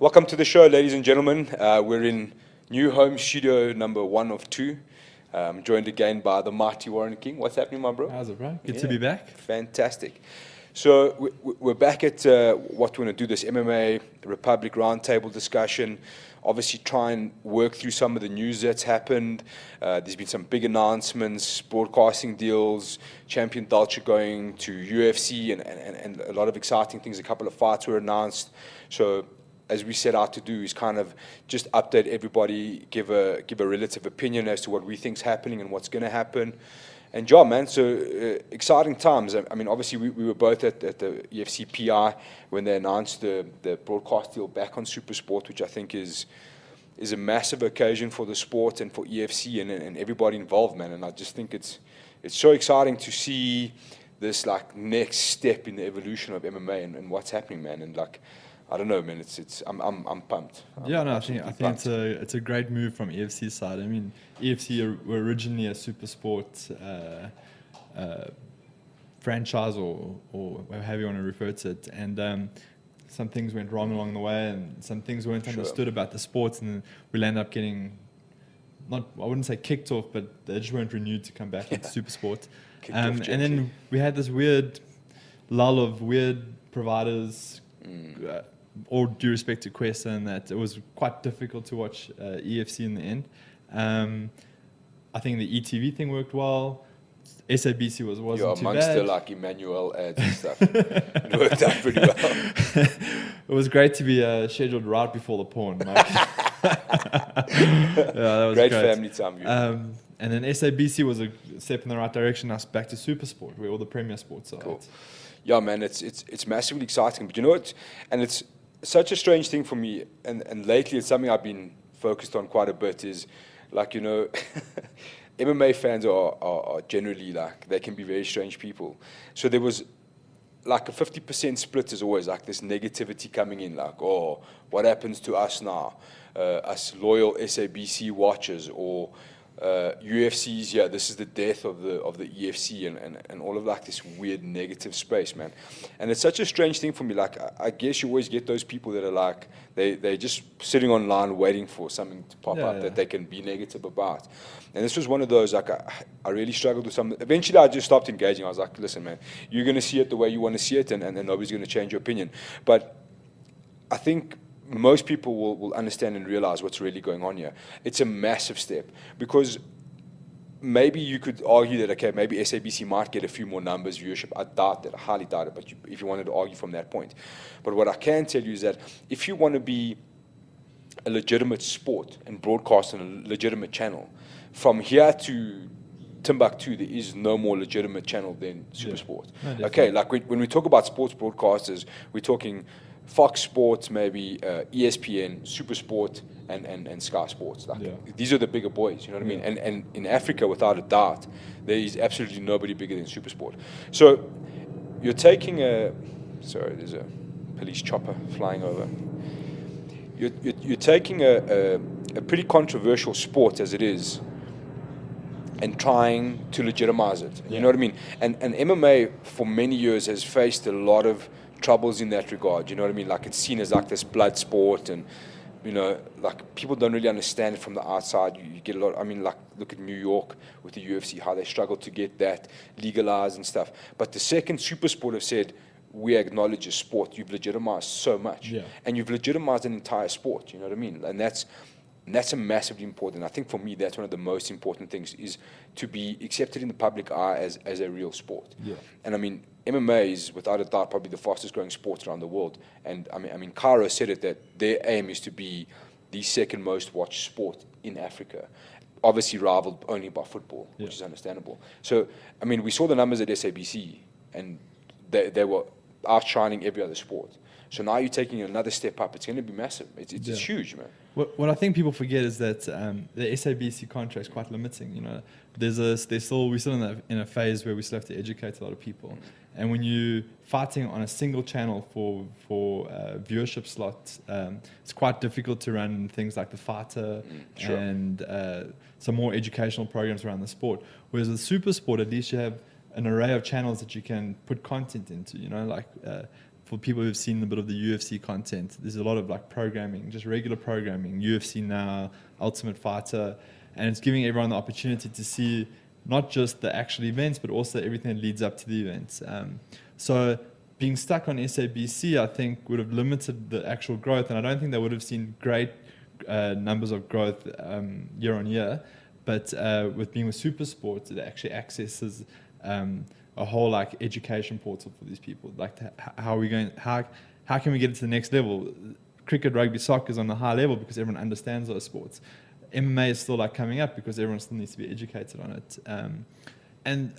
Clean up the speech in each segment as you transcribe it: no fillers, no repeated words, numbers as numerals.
Welcome to the show, ladies and gentlemen. We're in new home studio number 1 of 2. Joined again by the mighty Warren King. What's happening, my bro? How's it, bro? Good to be back. Fantastic. So we're back at what we're going to do, this MMA Republic Round table discussion. Obviously try and work through some of the news that's happened. There's been some big announcements, broadcasting deals, Champion Dolce going to UFC, and a lot of exciting things. A couple of fights were announced. So as we set out to do is kind of just update everybody, give a relative opinion as to what we think's happening and what's going to happen. And yeah, man, so exciting times. I mean, obviously we were both at the UFC PI when they announced the broadcast deal back on Supersport, which I think is a massive occasion for the sport and for EFC and everybody involved, man. And I just think it's so exciting to see this like next step in the evolution of MMA and what's happening, man. And like, I don't know, man. I'm pumped. I think it's a great move from EFC's side. I mean, EFC were originally a supersport franchise or however you want to refer to it, and some things went wrong along the way, and some things weren't understood about the sports, and we'll end up getting I wouldn't say kicked off, but they just weren't renewed to come back into supersport. And then we had this weird lull of weird providers. All due respect to Quest, and that it was quite difficult to watch EFC in the end. I think the ETV thing worked well. SABC wasn't too amongst bad. the like Emmanuel ads and stuff. It worked out pretty well. It was great to be scheduled right before the porn. Like. That was great family time. And then SABC was a step in the right direction. Us back to Supersport, where all the Premier Sports are. Cool. Yeah, man, it's massively exciting. But you know what? And it's such a strange thing for me. And lately, it's something I've been focused on quite a bit. Is like, you know, MMA fans are generally like, they can be very strange people. So there was like a 50% split is always like this negativity coming in, like, oh, what happens to us now? Us loyal SABC watchers, or UFC's, this is the death of the EFC and all of like this weird negative space, man. And it's such a strange thing for me. Like, I guess you always get those people that are like, they're just sitting online waiting for something to pop up that they can be negative about. And this was one of those, like, I really struggled with some. Eventually, I just stopped engaging. I was like, listen, man, you're going to see it the way you want to see it, and nobody's going to change your opinion. But I think most people will understand and realize what's really going on here. It's a massive step, because maybe you could argue that, okay, maybe SABC might get a few more numbers, viewership. I doubt that. I highly doubt it, but if you wanted to argue from that point. But what I can tell you is that if you want to be a legitimate sport and broadcast on a legitimate channel, from here to Timbuktu, there is no more legitimate channel than Supersport. No, okay, like when we talk about sports broadcasters, we're talking Fox Sports, maybe ESPN, Supersport, and Sky Sports. Like, these are the bigger boys, you know what I mean? And in Africa, without a doubt, there is absolutely nobody bigger than Supersport. So you're taking sorry, there's a police chopper flying over. You're taking a pretty controversial sport as it is, and trying to legitimize it. You know what I mean? And MMA for many years has faced a lot of troubles in that regard. You know what I mean? Like, it's seen as like this blood sport, and you know, like, people don't really understand it from the outside. You get a lot. I mean, like, look at New York with the UFC, how they struggled to get that legalized and stuff. But the second Supersport have said, we acknowledge a sport, you've legitimized so much, and you've legitimized an entire sport. You know what I mean? And that's a massively important. I think for me, that's one of the most important things, is to be accepted in the public eye as a real sport. And I mean, MMA is without a doubt probably the fastest growing sport around the world. And I mean, Cairo said it, that their aim is to be the second most watched sport in Africa, obviously rivaled only by football, which is understandable. So I mean, we saw the numbers at SABC, and they were outshining every other sport. So now you're taking another step up. It's going to be massive. It's huge, man. What I think people forget is that the SABC contract is quite limiting. You know, we're still in a phase where we still have to educate a lot of people. And when you're fighting on a single channel for viewership slots, it's quite difficult to run things like the Fighter and some more educational programs around the sport. Whereas with Supersport, at least you have an array of channels that you can put content into. You know, like for people who've seen a bit of the UFC content, there's a lot of like programming, just regular programming, UFC Now, Ultimate Fighter, and it's giving everyone the opportunity to see not just the actual events, but also everything that leads up to the events. So being stuck on SABC, I think, would have limited the actual growth, and I don't think they would have seen great numbers of growth year on year. But with being with Supersport, it actually accesses a whole like education portal for these people. Like, how are we going? How can we get it to the next level? Cricket, rugby, soccer is on the high level because everyone understands those sports. MMA is still like coming up because everyone still needs to be educated on it. And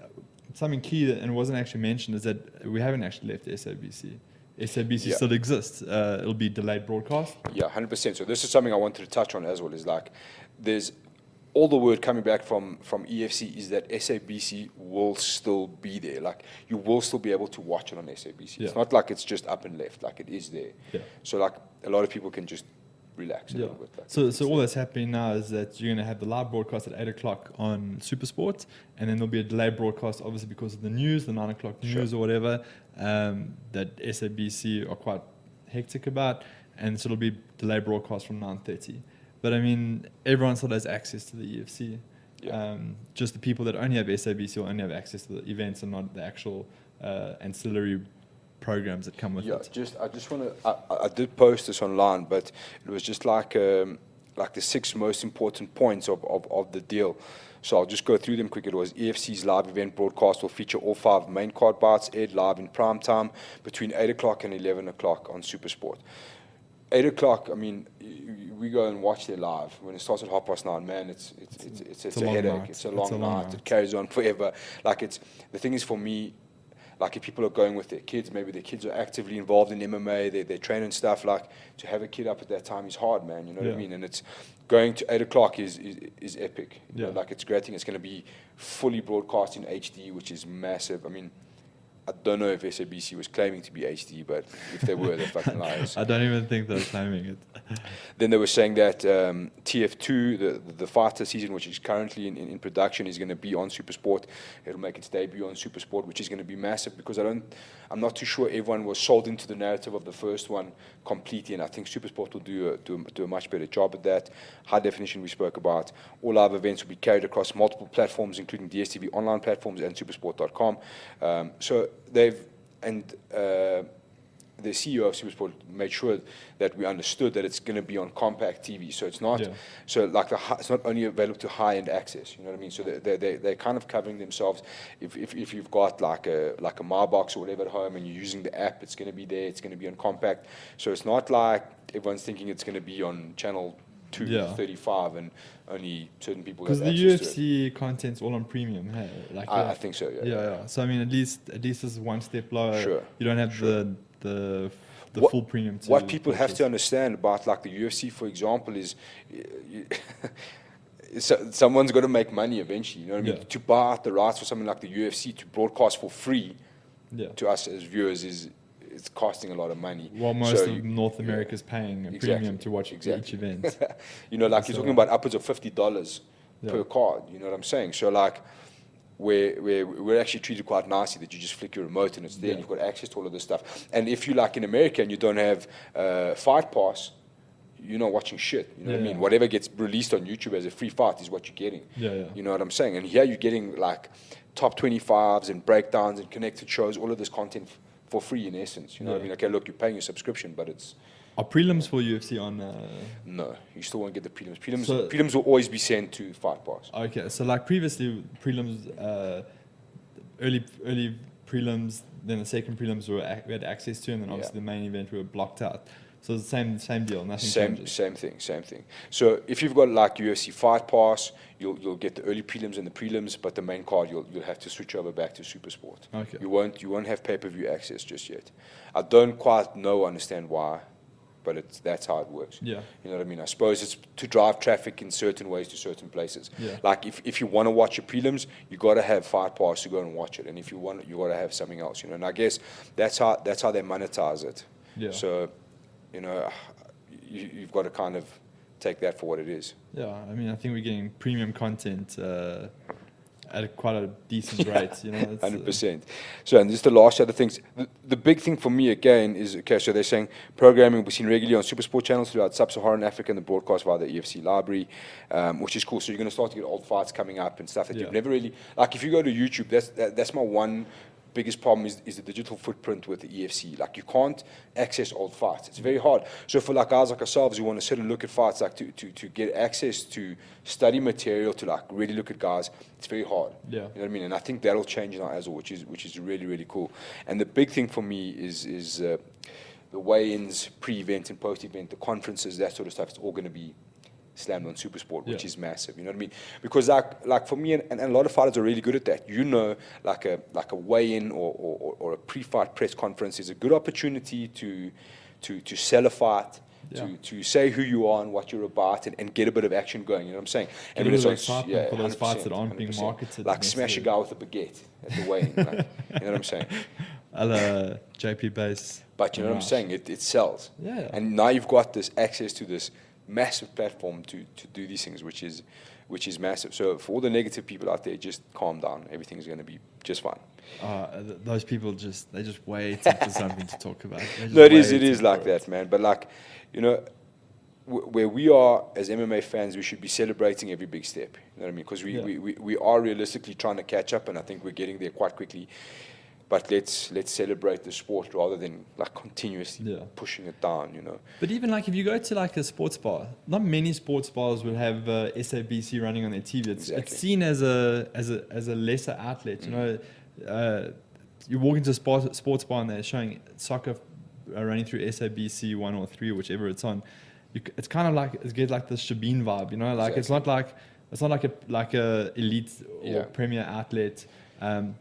something key that, and it wasn't actually mentioned, is that we haven't actually left SABC. SABC still exists. It'll be delayed broadcast. Yeah, 100%. So this is something I wanted to touch on as well. Is like, there's all the word coming back from EFC is that SABC will still be there. Like, you will still be able to watch it on SABC. Yeah. It's not like it's just up and left. Like, it is there. Yeah. So like, a lot of people can just relax a little bit. Like, so all that's happening now is that you're going to have the live broadcast at 8 o'clock on Supersport, and then there'll be a delayed broadcast, obviously because of the news, the 9 o'clock news or whatever, that SABC are quite hectic about, and so it'll be delayed broadcast from 9:30. But I mean, everyone still has access to the EFC. Yeah. Just the people that only have SABC will only have access to the events and not the actual ancillary programs that come with it. I just want to. I did post this online, but it was just like the 6 most important points of the deal. So I'll just go through them quick. It was EFC's live event broadcast will feature all 5 main card bouts aired live in prime time between 8 o'clock and 11 o'clock on Supersport. 8 o'clock, I mean, we go and watch there live. When it starts at 9:30, man, it's a headache. Night. It's a long night. It carries on forever. Like, the thing is, for me, like, if people are going with their kids, maybe their kids are actively involved in MMA, they train and stuff, like, to have a kid up at that time is hard, man, you know what I mean? And it's going to 8 o'clock is epic. You know, like, it's a great thing. It's going to be fully broadcast in HD, which is massive. I mean, I don't know if SABC was claiming to be HD, but if they were, they're fucking liars. I don't even think they're claiming it. Then they were saying that TF2, the fighter season, which is currently in production, is going to be on Supersport. It'll make its debut on Supersport, which is going to be massive because I'm not too sure everyone was sold into the narrative of the first one completely, and I think Supersport will do a much better job at that. High definition we spoke about. All live events will be carried across multiple platforms, including DSTV online platforms and supersport.com. So they've, and the CEO of Supersport made sure that we understood that it's going to be on compact TV. So it's not, so like it's not only available to high-end access. You know what I mean? So they're kind of covering themselves. If you've got like a MyBox or whatever at home and you're using the app, it's going to be there. It's going to be on compact. So it's not like everyone's thinking it's going to be on channel 235 and only certain people have access to it. Because the UFC content's all on premium, hey? Like, I think so, yeah. So I mean, at least this is one step lower. Sure. You don't have the full premium. What people have to understand about like the UFC, for example, is someone's got to make money eventually. You know what I mean? To buy out the rights for something like the UFC to broadcast for free to us as viewers it's costing a lot of money. Well, most of North America is paying a premium to watch each event. You know, like, you're talking about upwards of $50 per card. You know what I'm saying? So like, we're actually treated quite nicely that you just flick your remote and it's there and you've got access to all of this stuff. And if you like in America and you don't have Fight Pass, you're not watching shit. You know what I mean? Whatever gets released on YouTube as a free fight is what you're getting. You know what I'm saying? And here you're getting like top 25s and breakdowns and connected shows, all of this content for free in essence. You know what I mean? Okay, look, you're paying your subscription, but it's... Are prelims for UFC on... No, you still won't get the prelims. Prelims will always be sent to Fight Pass. Okay, so like previously, prelims, early prelims, then the second prelims we had access to, and then obviously the main event we were blocked out. So it's the same deal, nothing changes. Same thing. So if you've got like UFC Fight Pass, you'll get the early prelims and the prelims, but the main card you'll have to switch over back to Supersport. Okay. You won't have pay-per-view access just yet. I don't quite understand why, but that's how it works. Yeah. You know what I mean? I suppose it's to drive traffic in certain ways to certain places. Yeah. Like if you want to watch your prelims, you got to have Fight Pass to go and watch it, and if you want, you got to have something else. You know, and I guess that's how they monetize it. Yeah. So, you know, you've got to kind of take that for what it is. Yeah, I mean, I think we're getting premium content at quite a decent rate, you know. 100%. So, and just the last other things. The big thing for me again is, okay, so they're saying programming we've seen regularly on supersport channels throughout sub-Saharan Africa and the broadcast via the EFC library, which is cool. So you're going to start to get old fights coming up and stuff that you've never really, like if you go to YouTube, that's my one biggest problem is the digital footprint with the EFC. Like you can't access old fights. It's very hard. So for like guys like ourselves who want to sit and look at fights, like to get access to study material, to like really look at guys, it's very hard. Yeah. You know what I mean? And I think that'll change now as well, which is really, really cool. And the big thing for me is the weigh-ins, pre-event and post-event, the conferences, that sort of stuff. It's all going to be slammed on supersport, which is massive. You know what I mean? Because like for me, and a lot of fighters are really good at that. You know, like a weigh-in or a pre-fight press conference is a good opportunity to sell a fight, to say who you are and what you're about, and get a bit of action going. You know what I'm saying? And it is excitement for those fights that aren't being marketed. Like smash a guy with a baguette at the weigh-in. Like, you know what I'm saying? JP base. But you know what I'm saying? It sells. Yeah. And now you've got this access to this massive platform to do these things, which is massive. So for all the negative people out there, just calm down. Everything's going to be just fine. Those people just waiting for something to talk about. No, it is like that, man. But like, you know, where we are as MMA fans, we should be celebrating every big step. You know what I mean? Because we are realistically trying to catch up, and I think we're getting there quite quickly. But let's celebrate the sport rather than like continuously pushing it down, you know. But even like if you go to like a sports bar, not many sports bars will have SABC running on their TV. It's seen as a lesser outlet, you know. You walk into a sports bar and they're showing soccer running through SABC 1 or 3, whichever it's on. It's kind of like it gets like the Shabin vibe, you know. Like it's not like a elite or premier outlet.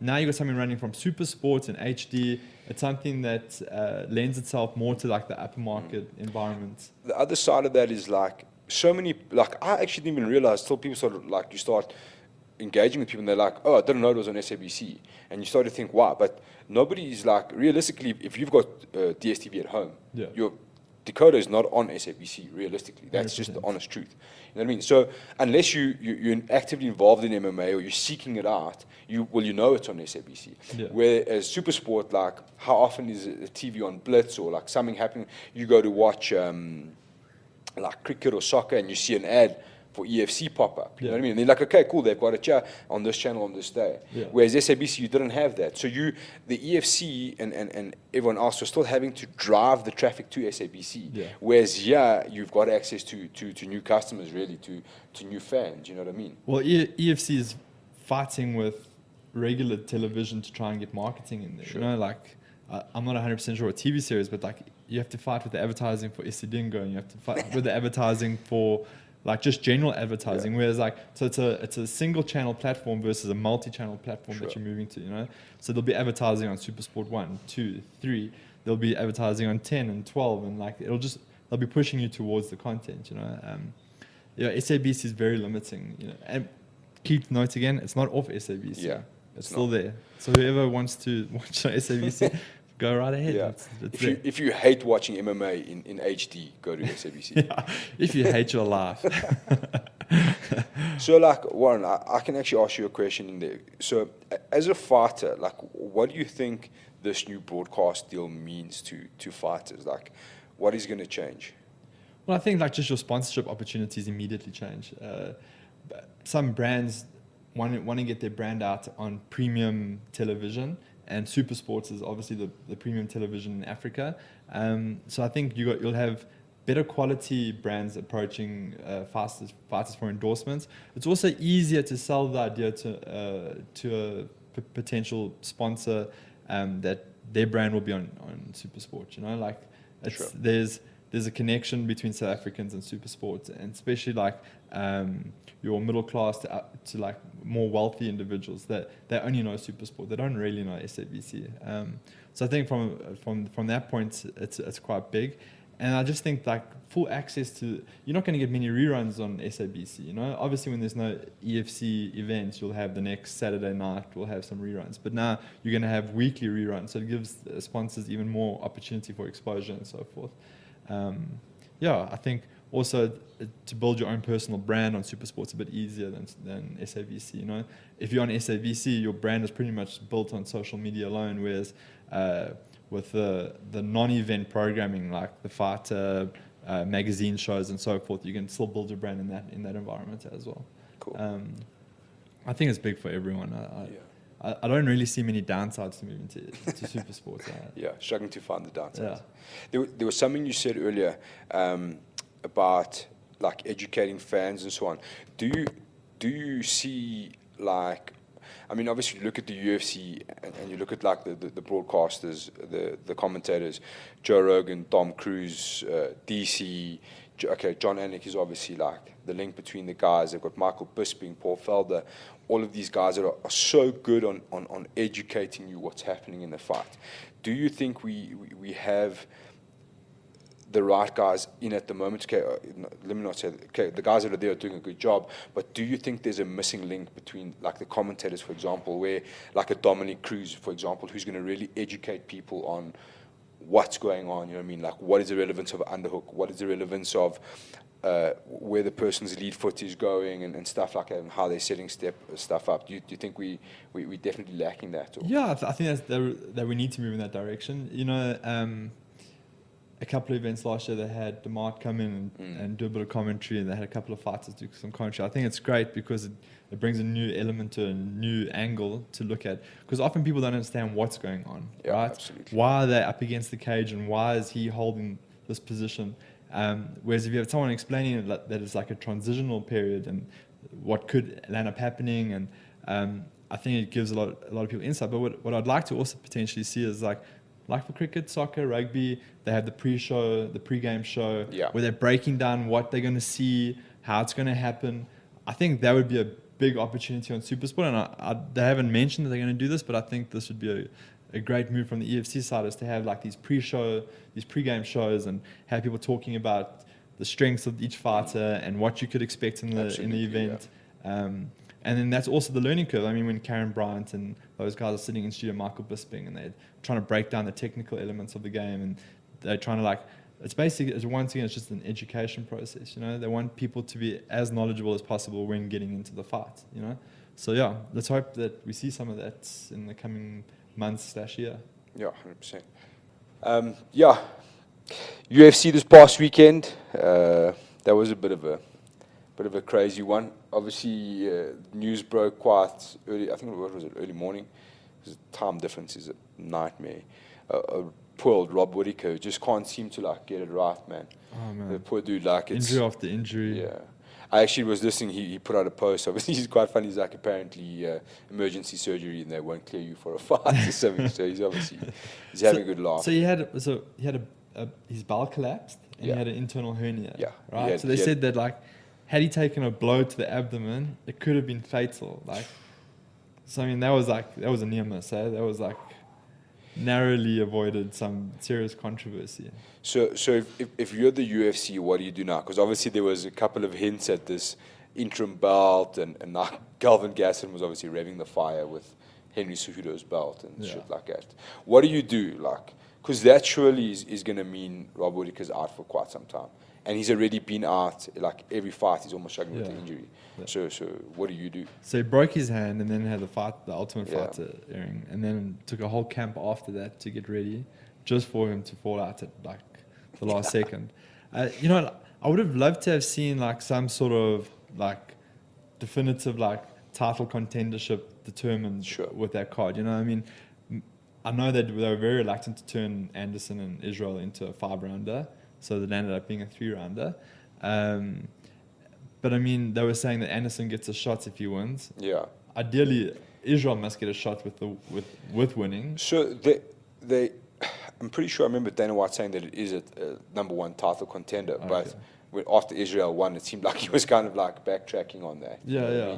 Now you got something running from supersport and HD. It's something that lends itself more to like the upper market environment. The other side of that is like so many, like I actually didn't even realize till people sort of like, you start engaging with people and they're like, oh, I didn't know it was on SABC. And you start to think, wow, but nobody's like, realistically, if you've got DSTV at home, your decoder is not on SABC, realistically. That's 100%. Just the honest truth. You know what I mean? So unless you're actively involved in MMA or you're seeking it out, you know it's on SABC. Yeah. Whereas Supersport, like how often is a TV on Blitz or like something happening, you go to watch like cricket or soccer and you see an ad for EFC pop up. You know what I mean? And they're like, okay, cool, they've got a chat on this channel on this day. Yeah. Whereas SABC, you didn't have that. So the EFC and everyone else was still having to drive the traffic to SABC. Yeah. Whereas you've got access to new customers, really, to new fans. You know what I mean? Well, EFC is fighting with regular television to try and get marketing in there. Sure. You know, like I'm not 100% sure what TV series, but like you have to fight with the advertising for Isidingo, and you have to fight with the advertising for like just general advertising, whereas like, so it's a single channel platform versus a multi-channel platform that you're moving to, you know? So there'll be advertising on Supersport 1, 2, 3, there'll be advertising on 10 and 12, and like, they'll be pushing you towards the content, you know? SABC is very limiting, you know? And keep note again, it's not off SABC. Yeah. It's still there. So whoever wants to watch on SABC, go right ahead. Yeah. If you hate watching MMA in HD, go to SABC. If you hate your life. So, like, Warren, I can actually ask you a question in there. So, as a fighter, like, what do you think this new broadcast deal means to fighters? Like, what is going to change? Well, I think like just your sponsorship opportunities immediately change. Some brands want to get their brand out on premium television, and Supersports is obviously the premium television in Africa. So I think you'll have better quality brands approaching fighters for endorsements. It's also easier to sell the idea to a potential sponsor that their brand will be on Supersport. You know, like there's a connection between South Africans and Supersport, and especially like your middle class to like more wealthy individuals that they only know Supersport. They don't really know SABC. So I think from that point, it's quite big. And I just think like full access to, you're not going to get many reruns on SABC. You know, obviously when there's no EFC events, you'll have the next Saturday night, we'll have some reruns. But now you're going to have weekly reruns, so it gives sponsors even more opportunity for exposure and so forth. I think also to build your own personal brand on SuperSport's a bit easier than SAVC. You know, if you're on SAVC, your brand is pretty much built on social media alone, whereas with the non-event programming like the fighter magazine shows and so forth, you can still build your brand in that environment as well. Cool. I think it's big for everyone. I don't really see many downsides to moving to SuperSport. Yeah, struggling to find the downsides. Yeah. There was something you said earlier about like educating fans and so on. Do you see like, I mean, obviously you look at the UFC and you look at like the broadcasters, the commentators, Joe Rogan, Tom Cruise, DC. Okay, John Anik is obviously like the link between the guys. They've got Michael Bisping, Paul Felder, all of these guys that are so good on educating you what's happening in the fight. Do you think we have the right guys in at the moment? Okay, let me not say that, okay, the guys that are there are doing a good job, but do you think there's a missing link between like the commentators, for example, where like a Dominic Cruz, for example, who's going to really educate people on what's going on, you know what I mean? Like, what is the relevance of underhook? What is the relevance of where the person's lead foot is going and stuff like that, and how they're setting stuff up? Do you think we definitely lacking that? Or? Yeah, I think that we need to move in that direction. You know, a couple of events last year, they had DeMart come in and do a bit of commentary, and they had a couple of fighters do some commentary. I think it's great because it brings a new element to a new angle to look at. Because often people don't understand what's going on, right? Absolutely. Why are they up against the cage, and why is he holding this position? Whereas if you have someone explaining it, that it's like a transitional period and what could end up happening, and I think it gives a lot of people insight. But what I'd like to also potentially see is like for cricket, soccer, rugby, they have the pre-game show, where they're breaking down what they're going to see, how it's going to happen. I think that would be a big opportunity on SuperSport, and they haven't mentioned that they're going to do this, but I think this would be a great move from the EFC side, is to have like these pre-game shows, and have people talking about the strengths of each fighter and what you could expect in the event. Yeah. And then that's also the learning curve. I mean, when Karen Bryant and those guys are sitting in studio, Michael Bisping, and they're trying to break down the technical elements of the game, and they're trying to it's basically, once again, it's just an education process, you know. They want people to be as knowledgeable as possible when getting into the fight, you know. So yeah, let's hope that we see some of that in the coming months/year. Yeah, 100%. Yeah, UFC this past weekend, that was a bit of a crazy one. Obviously, news broke quite early. I think what was it? Early morning. The time difference is a nightmare. Poor old Rob Whittaker just can't seem to get it right, man. Oh man, the poor dude, it's injury after injury. Yeah, I actually was listening. He put out a post. Obviously, he's quite funny. He's like, apparently emergency surgery, and they won't clear you for a fight or something. So he's obviously having a good laugh. So he had his bowel collapsed, and he had an internal hernia. Yeah, right. So they said that had he taken a blow to the abdomen, it could have been fatal. So I mean, that was a near miss. Eh? That was narrowly avoided some serious controversy. So if you're the UFC, what do you do now? Because obviously there was a couple of hints at this interim belt, and now Galvin Gasson was obviously revving the fire with Henry Cejudo's belt and shit like that. What do you do? Because that surely is going to mean Rob Whittaker's out for quite some time. And he's already been out, every fight he's almost struggling with the injury. Yeah. So what do you do? So he broke his hand and then had the Ultimate Fighter airing, and then took a whole camp after that to get ready, just for him to fall out at the last second. You know, I would have loved to have seen some sort of definitive title contendership determined with that card. You know, I mean, I know that they were very reluctant to turn Anderson and Israel into a 5-rounder. So it ended up being a 3-rounder. But I mean, they were saying that Anderson gets a shot if he wins. Yeah. Ideally, Israel must get a shot with winning. So I'm pretty sure I remember Dana White saying that it is a number one title contender. Okay. But after Israel won, it seemed like he was kind of backtracking on that. Yeah, yeah.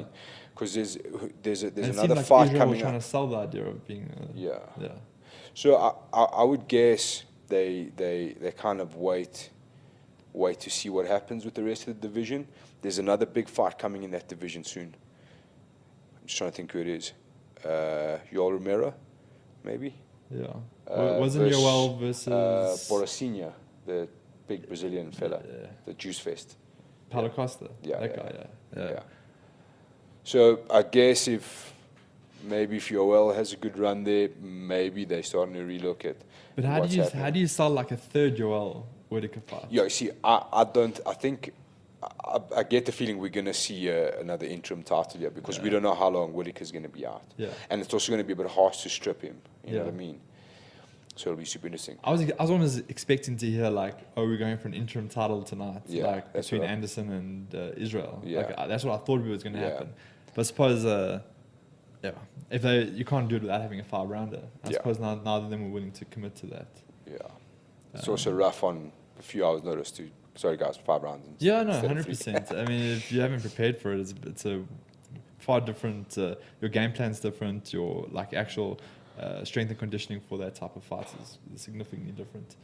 Because there's and another fight Israel coming was trying up. to sell the idea of being. Yeah. So I would guess they kind of wait to see what happens with the rest of the division. There's another big fight coming in that division soon. I'm just trying to think who it is. Yoel Romero, maybe? Yeah. Wasn't Yoel versus... Borrachinha, the big Brazilian fella, the Juice Fest. Paulo Costa. Yeah, that yeah. guy. Yeah. So I guess if Yoel has a good run there, maybe they're starting to relook at. But how do you sell like a third Joel Whittaker fight? Yeah, see, I get the feeling we're going to see another interim title here because we don't know how long Whittaker's going to be out. Yeah. And it's also going to be a bit harsh to strip him. You know what I mean? So it'll be super interesting. I was almost expecting to hear like, oh, we're going for an interim title tonight, like between Anderson and Israel. Yeah. Like, that's what I thought was going to happen. But I suppose, if you can't do it without having a 5-rounder. I suppose neither of them were willing to commit to that. Yeah. It's also rough on a few hours' notice to. Sorry, guys, 5 rounds. Yeah, no, 100%. I mean, if you haven't prepared for it, it's a far different. Your game plan's different. Your like actual strength and conditioning for that type of fight is significantly different.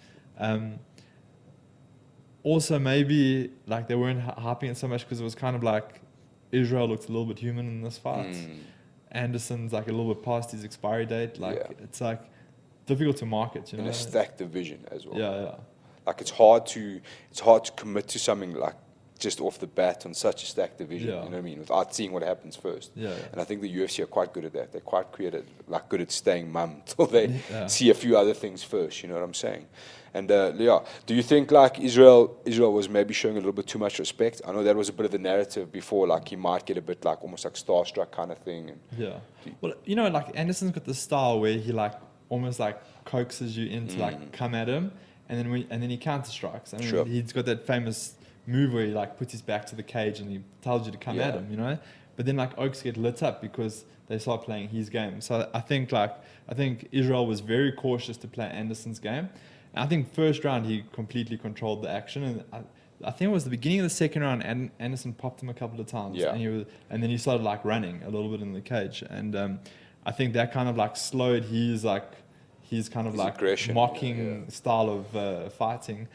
Also, maybe like they weren't hyping it so much because it was kind of like Israel looked a little bit human in this fight. Anderson's like a little bit past his expiry date. Like it's like difficult to market. You know, in a stacked division as well. Yeah. Like it's hard to commit to something like just off the bat on such a stacked division. You know what I mean? Without seeing what happens first. Yeah. And I think the UFC are quite good at that. They're quite good at staying mum till they see a few other things first. You know what I'm saying? And do you think like Israel was maybe showing a little bit too much respect? I know that was a bit of the narrative before. Like he might get a bit like almost like starstruck kind of thing. Well, you know, like Anderson's got this style where he like almost like coaxes you into like come at him. And then he counter strikes. I mean, he's got that famous move where he like puts his back to the cage and he tells you to come at him, you know. But then like Oaks get lit up because they start playing his game. So I think Israel was very cautious to play Anderson's game. And I think first round he completely controlled the action, and I think it was the beginning of the second round. Anderson popped him a couple of times, and then he started like running a little bit in the cage, and I think that kind of like slowed his kind of like aggression, mocking style of fighting.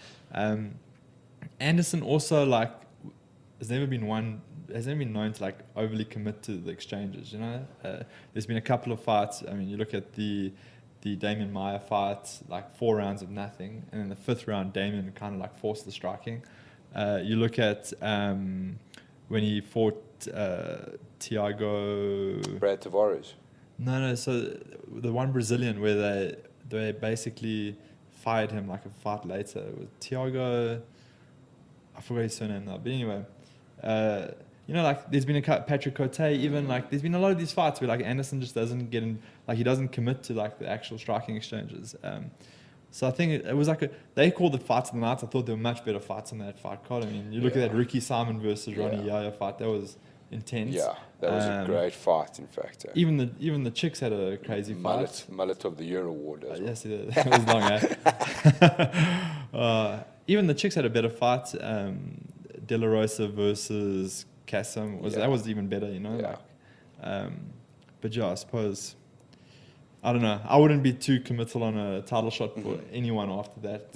Anderson also like has never been known to like overly commit to the exchanges. You know, there's been a couple of fights. I mean, you look at the Damian Maia fight, like 4 rounds of nothing, and in the 5th round, Damian kind of like forced the striking. You look at when he fought Thiago Brad Tavares. No. So the one Brazilian where they basically fired him like a fight later. It was Thiago. I forgot his surname now. But anyway, you know, like there's been Patrick Cote, even like there's been a lot of these fights where like Anderson just doesn't get in, like he doesn't commit to like the actual striking exchanges. So I think it was like they called it fights of the night. I thought there were much better fights on that fight card. I mean, you look at that Ricky Simon versus Ronnie Yaya fight. That was intense. Yeah, that was a great fight, in fact. Even the chicks had a crazy fight. Mullet of the Year award as well. Yes, that was long, eh? Even the chicks had a better fight. De La Rosa versus Kassem that was even better, you know. Yeah. But yeah, I suppose I don't know. I wouldn't be too committal on a title shot for anyone after that.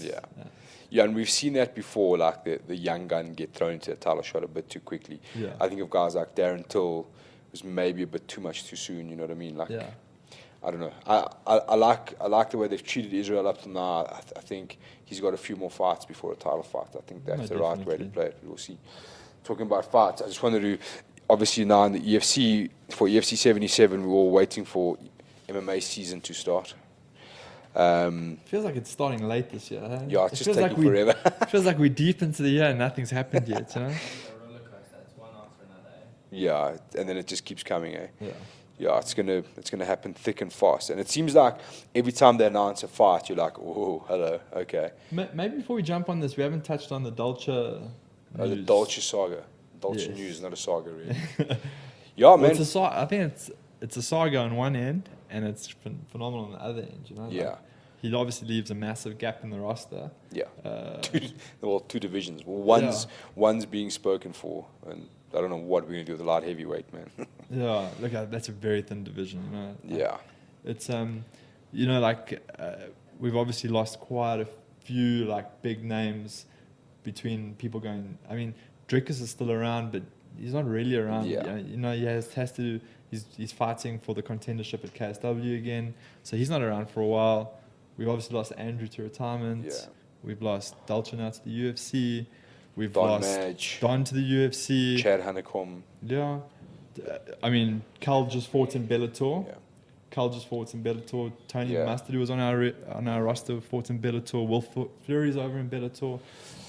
Yeah, and we've seen that before, like the young gun get thrown into a title shot a bit too quickly. Yeah. I think of guys like Darren Till was maybe a bit too much too soon, you know what I mean? Like, I don't know. I like the way they've treated Israel up to now. I think he's got a few more fights before a title fight. I think that's the right way to play it. We'll see. Talking about fights, I just wanted to, obviously now in the EFC, for EFC 77, we're all waiting for MMA season to start. Feels like it's starting late this year. Huh? Yeah, it's just taking forever. It feels like we're deep into the year and nothing's happened yet, you know? It's one after another. Yeah, and then it just keeps coming, eh? Yeah, it's gonna happen thick and fast. And it seems like every time they announce a fight, you're like, oh, hello, okay. Maybe before we jump on this, we haven't touched on the Dolce the Dolce saga. Dolce news, not a saga, really. Man. I think it's a saga on one end, and it's phenomenal on the other end, you know? Yeah. He obviously leaves a massive gap in the roster. Yeah. Two divisions. Well, one's being spoken for, and I don't know what we're going to do with the light heavyweight, man. Yeah, look, that's a very thin division, you know. Yeah. It's, you know, like, we've obviously lost quite a few, like, big names between people going, I mean, Drickus is still around, but he's not really around. Yeah. You know, he has to, he's fighting for the contendership at KSW again, so he's not around for a while. We've obviously lost Andrew to retirement. We've lost Dalton now to the UFC. We've Don lost Madge. Don to the UFC. Chad Honeycomb. Yeah. I mean, Cal just fought in Bellator. Yeah. Tony Yeah. Mustard, who was on our roster, fought in Bellator. Will Fury's over in Bellator.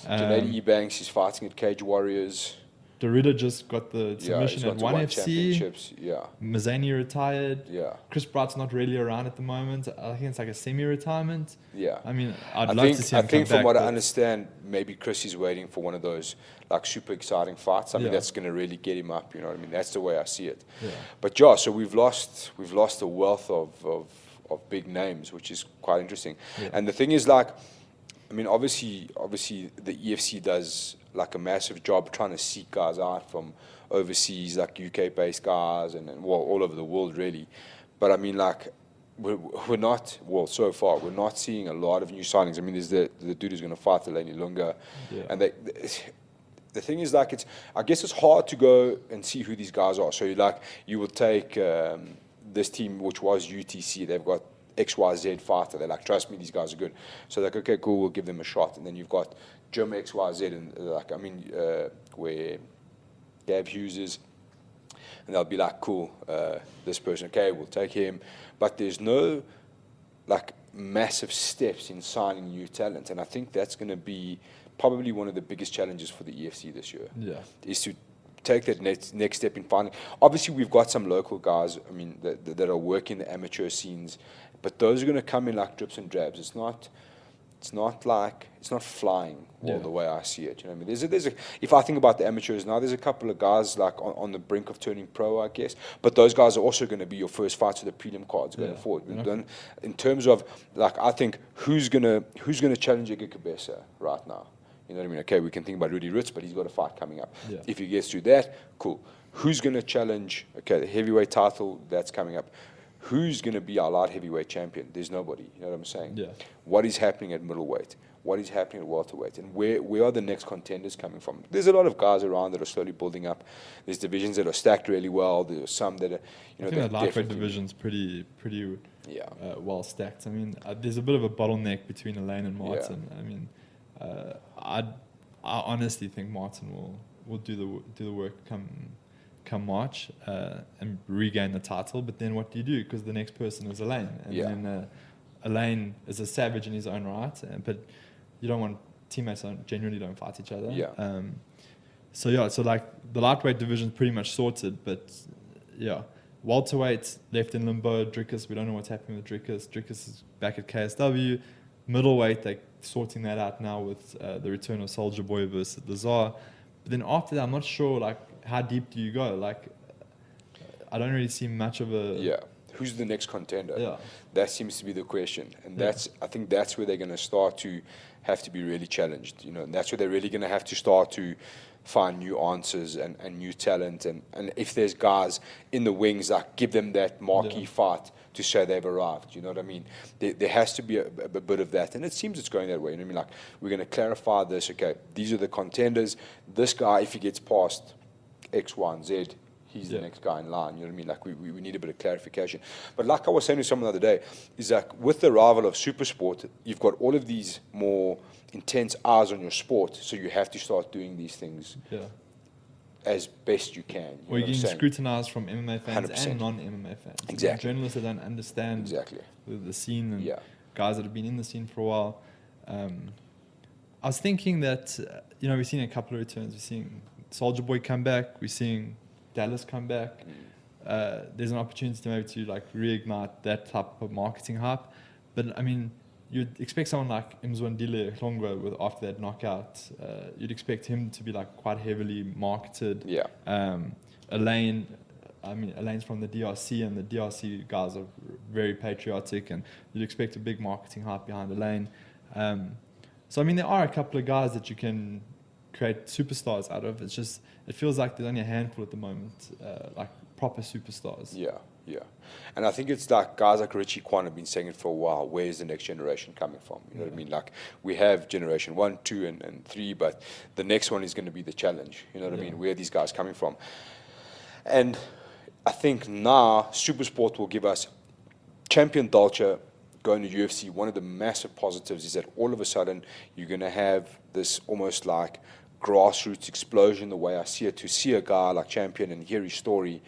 Janae Ebanks is fighting at Cage Warriors. Dorita just got the He's submission gone at to 1 one FC. championships. Yeah. Mazzani retired. Yeah. Chris Bright's not really around at the moment. I think it's like a semi-retirement. Yeah. I mean, I'd love to see him I think come from back, what I but- understand, maybe Chris is waiting for one of those like super exciting fights. I mean, Yeah. that's going to really get him up. You know what I mean? That's the way I see it. Yeah. But yeah, so we've lost a wealth of big names, which is quite interesting. Yeah. And the thing is, like, I mean, obviously, the EFC does like a massive job trying to seek guys out from overseas, like UK-based guys, and well, all over the world, really. But I mean, like, we're not, well, so far, we're not seeing a lot of new signings. I mean, there's the dude who's going to fight Delaney Lunga. Yeah. And the thing is, like, I guess it's hard to go and see who these guys are. So, you will take this team, which was UTC, they've got XYZ fighter. They're like, trust me, these guys are good. So, like, okay, cool, we'll give them a shot. And then you've got Jim XYZ, and like, I mean, where Gav Hughes is, and they'll be like, cool, this person, okay, we'll take him. But there's no, like, massive steps in signing new talent. And I think that's going to be probably one of the biggest challenges for the EFC this year. Yeah. Is to take that next step in finding. Obviously, we've got some local guys, I mean, that are working the amateur scenes, but those are going to come in like drips and drabs. It's not flying all the way I see it. You know what I mean? There's a if I think about the amateurs now, there's a couple of guys like on the brink of turning pro, I guess. But those guys are also going to be your first fights with the prelim cards going forward. In terms of, like, I think who's gonna challenge Edgar Cabeza right now? You know what I mean? Okay, we can think about Rudy Ritz, but he's got a fight coming up. Yeah. If he gets through that, cool. Who's going to challenge? Okay, the heavyweight title, that's coming up. Who's going to be our light heavyweight champion? There's nobody. You know what I'm saying? Yeah. What is happening at middleweight? What is happening at welterweight? And where are the next contenders coming from? There's a lot of guys around that are slowly building up. There's divisions that are stacked really well. There's some that are, I think that lightweight division's pretty well stacked. I mean, there's a bit of a bottleneck between Elaine and Martin. I mean, I honestly think Martin will do the work come March and regain the title. But then what do you do? Because the next person is Elaine, and then Elaine is a savage in his own right. But you don't want teammates that genuinely don't fight each other. Yeah. So like the lightweight division is pretty much sorted, but yeah. Welterweight left in limbo. Drickus, we don't know what's happening with Drickus. Drickus is back at KSW. Middleweight, they're sorting that out now with the return of Soldier Boy versus Lazar. But then after that, I'm not sure, like, how deep do you go? Like, I don't really see much of a... Yeah. Who's the next contender? Yeah. That seems to be the question. And I think that's where they're going to start to have to be really challenged. You know, and that's where they're really going to have to start to find new answers and new talent. And if there's guys in the wings, like, give them that marquee fight to say they've arrived. You know what I mean? There has to be a bit of that. And it seems it's going that way. You know what I mean? Like, we're going to clarify this. Okay, these are the contenders. This guy, if he gets past X, Y, and Z, he's the next guy in line. You know what I mean? Like, we need a bit of clarification. But like I was saying to someone the other day, is like, with the arrival of supersport, you've got all of these more intense eyes on your sport, so you have to start doing these things as best you can. Or you're getting scrutinized from MMA fans 100%. and non-MMA fans. Exactly. Journalists that don't understand the scene and guys that have been in the scene for a while. I was thinking that, we've seen a couple of returns. We're seeing Soldier Boy come back. We're seeing Dallas come back. There's an opportunity to like reignite that type of marketing hype. But I mean, you'd expect someone like Mzwandile Hlongwa after that knockout. You'd expect him to be like quite heavily marketed. Elaine, Elaine's from the DRC, and the DRC guys are very patriotic, and you'd expect a big marketing hype behind Elaine. So I mean, there are a couple of guys that you can create superstars out of. It's just, it feels like there's only a handful at the moment, like proper superstars. Yeah. And I think it's like guys like Richie Kwan have been saying it for a while. Where's the next generation coming from? You know what I mean? Like, we have generation 1, 2, and 3, but the next one is going to be the challenge. You know what I mean? Where are these guys coming from? And I think now Supersport will give us Champion Dolce, going to UFC, one of the massive positives is that all of a sudden you're going to have this almost like grassroots explosion, the way I see it, to see a guy like Champion and hear his story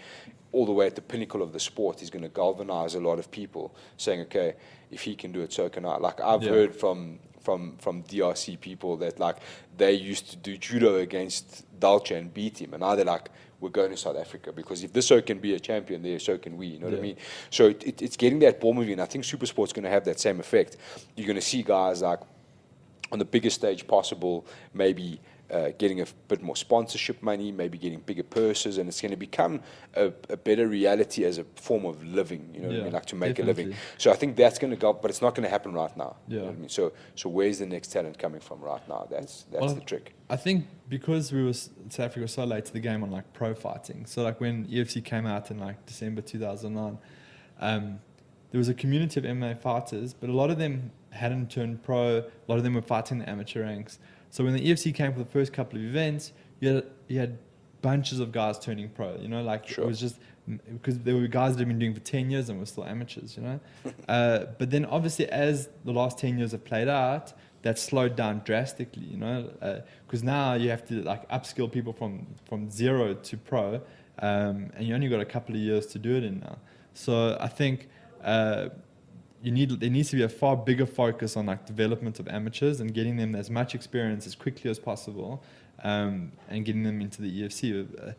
all the way at the pinnacle of the sport is going to galvanize a lot of people saying, okay, if he can do it, so can I. Like I've heard from DRC people that like they used to do judo against Dolce and beat him, and now they're like, we're going to South Africa because if this so can be a champion there, so can we. You know what I mean? So it's getting that ball moving. And I think Supersport's going to have that same effect. You're going to see guys like on the biggest stage possible, maybe getting a bit more sponsorship money, maybe getting bigger purses, and it's going to become a better reality as a form of living, you know what I mean, like to make a living. So I think that's going to go, but it's not going to happen right now. You know what I mean? So where's the next talent coming from right now? That's the trick. I think because South Africa was so late to the game on like pro fighting, so like when UFC came out in like December 2009, there was a community of MMA fighters, but a lot of them hadn't turned pro, a lot of them were fighting in the amateur ranks. So when the EFC came for the first couple of events, you had bunches of guys turning pro, you know, like it was just because there were guys that had been doing for 10 years and were still amateurs, you know. But then obviously as the last 10 years have played out, that slowed down drastically, you know, because now you have to like upskill people from zero to pro, and you only got a couple of years to do it in now. So I think there needs to be a far bigger focus on like development of amateurs and getting them as much experience as quickly as possible, and getting them into the EFC.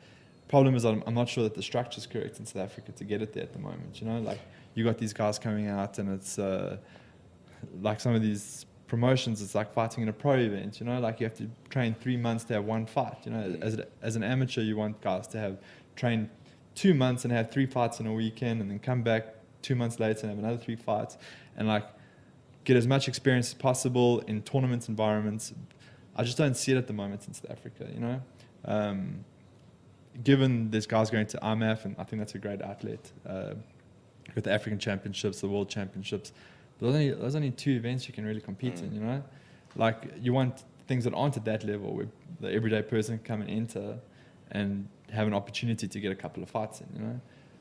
Problem is I'm not sure that the structure is correct in South Africa to get it there at the moment. You know, like you got these guys coming out, and it's like some of these promotions. It's like fighting in a pro event. You know, like you have to train 3 months to have one fight. You know, as an amateur, you want guys to have trained 2 months and have 3 fights in a weekend, and then come back 2 months later and have another 3 fights, and like get as much experience as possible in tournament environments. I just don't see it at the moment in South Africa, you know. Given there's guys going to IMAF, and I think that's a great outlet, with the African Championships, the World Championships, there's only 2 events you can really compete in, you know. Like you want things that aren't at that level where the everyday person can come and enter and have an opportunity to get a couple of fights in, you know.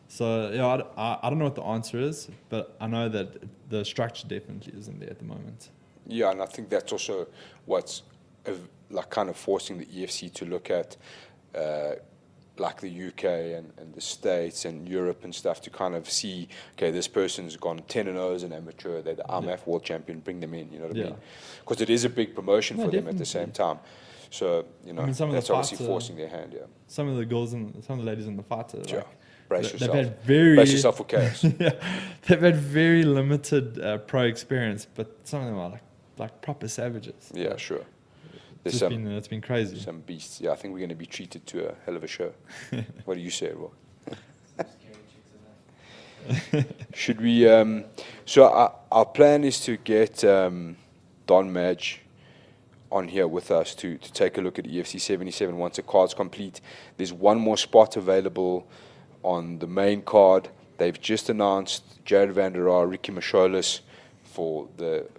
So yeah, I don't know what the answer is, but I know that the structure definitely isn't there at the moment. Yeah, and I think that's also what's like kind of forcing the EFC to look at like the UK and the States and Europe and stuff to kind of see, okay, this person's gone 10-0 as an amateur, they're the IMAF world champion, bring them in, you know what I mean? Because it is a big promotion for them at the same time. So, you know, I mean, that's obviously forcing their hand, Some of the girls and some of the ladies in the fighter, like, brace yourself. Brace yourself for chaos. They've had very limited pro experience, but some of them are like proper savages. Yeah, sure. It's been crazy. Some beasts. Yeah, I think we're going to be treated to a hell of a show. What do you say, Rob? Should we? So our plan is to get Don Madge on here with us to take a look at EFC 77 once the card's complete. There's one more spot available on the main card. They've just announced Jared van der Aar, Ricky Masholis for the.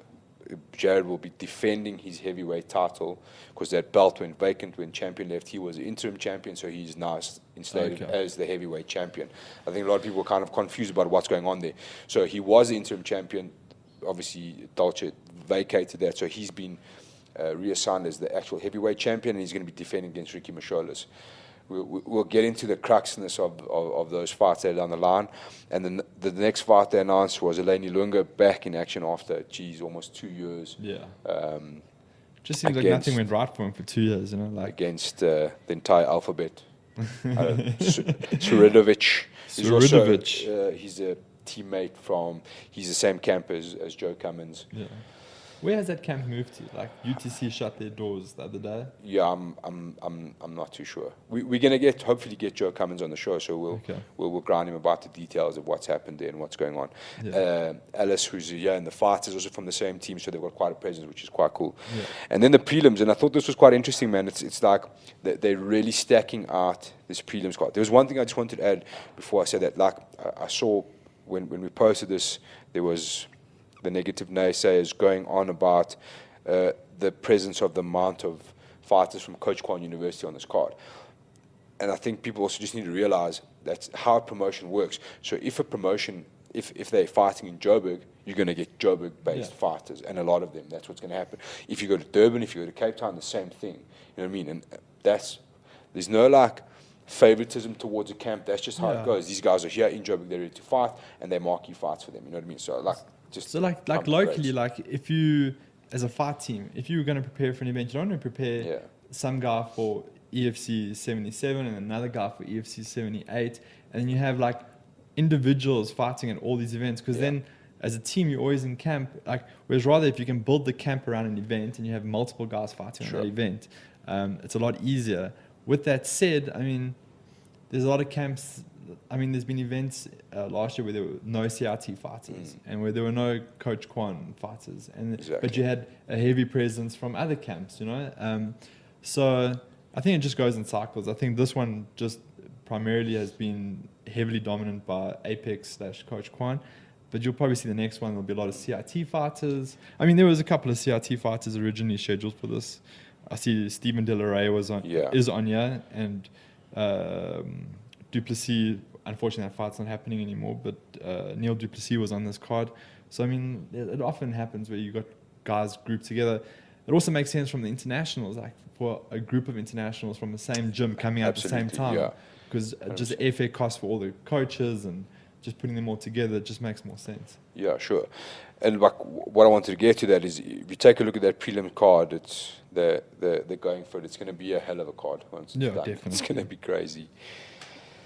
Jared will be defending his heavyweight title because that belt went vacant when champion left. He was interim champion, so he's now instated as the heavyweight champion. I think a lot of people are kind of confused about what's going on there. So he was the interim champion. Obviously, Dolce vacated that, so he's been reassigned as the actual heavyweight champion, and he's going to be defending against Ricky Masholis. We'll get into the cruxness of those fights there down the line. And then the next fight they announced was Eleni Lunga back in action after, almost 2 years. Yeah. Just seems like nothing went right for him for 2 years, you know. Like against the entire alphabet. Suridovic. He's a teammate he's the same camp as Joe Cummins. Yeah. Where has that camp moved to? Like UTC shut their doors the other day. Yeah, I'm not too sure. We're gonna hopefully get Joe Cummins on the show, so we'll grind him about the details of what's happened there and what's going on. Yeah. Alice, who's here in the fight, is also from the same team, so they've got quite a presence, which is quite cool. Yeah. And then the prelims, and I thought this was quite interesting, man. It's like they're really stacking out this prelims card. There was one thing I just wanted to add before I said that. Like I saw when we posted this, there was the negative naysayers going on about the presence of the amount of fighters from Coach Kwan University on this card. And I think people also just need to realize that's how a promotion works. So if a promotion if they're fighting in Joburg, you're going to get Joburg-based fighters, and a lot of them. That's what's going to happen. If you go to Durban, if you go to Cape Town, the same thing. You know what I mean? And there's no like favoritism towards a camp. That's just how it goes. These guys are here in Joburg, they're ready to fight, and they marquee fights for them. You know what I mean? So like locally, like if you as a fight team, if you were going to prepare for an event, you don't want to prepare some guy for EFC 77 and another guy for EFC 78, and then you have like individuals fighting at all these events, because then as a team you're always in camp. Like, whereas rather if you can build the camp around an event and you have multiple guys fighting on that event, it's a lot easier. With that said, I mean, there's a lot of camps. I mean, there's been events last year where there were no CRT fighters and where there were no Coach Kwan fighters, and but you had a heavy presence from other camps, you know. So I think it just goes in cycles. I think this one just primarily has been heavily dominant by Apex / Coach Kwan, but you'll probably see the next one. There'll be a lot of CRT fighters. I mean, there was a couple of CRT fighters originally scheduled for this. I see Stephen De La Rey is on here, and Duplessis. Unfortunately, that fight's not happening anymore. But Neil Duplessis was on this card. So I mean, it often happens where you got guys grouped together. It also makes sense from the internationals, like for a group of internationals from the same gym coming out at the same time, because just the airfare costs for all the coaches and just putting them all together just makes more sense. Yeah, sure. And like what I wanted to get to that is, if you take a look at that prelim card, it's they're going for it. It's going to be a hell of a card once it's done. Definitely. It's going to be crazy.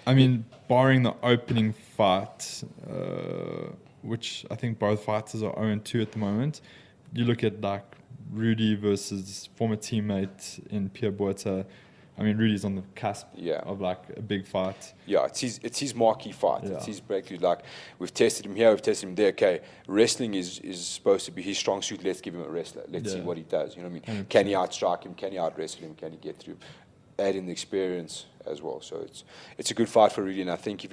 I mean, barring the opening fight, which I think both fighters are 0-2 at the moment, you look at like Rudy versus former teammate in Pierre Botha. I mean, Rudy's on the cusp of like a big fight. Yeah, it's his marquee fight. Yeah. It's his breakthrough. Like, we've tested him here, we've tested him there. Okay, wrestling is supposed to be his strong suit. Let's give him a wrestler. Let's see what he does. You know what I mean? 100%. Can he outstrike him? Can he out-wrestle him? Can he get through? Add in the experience as well. So it's a good fight for Rudy, and I think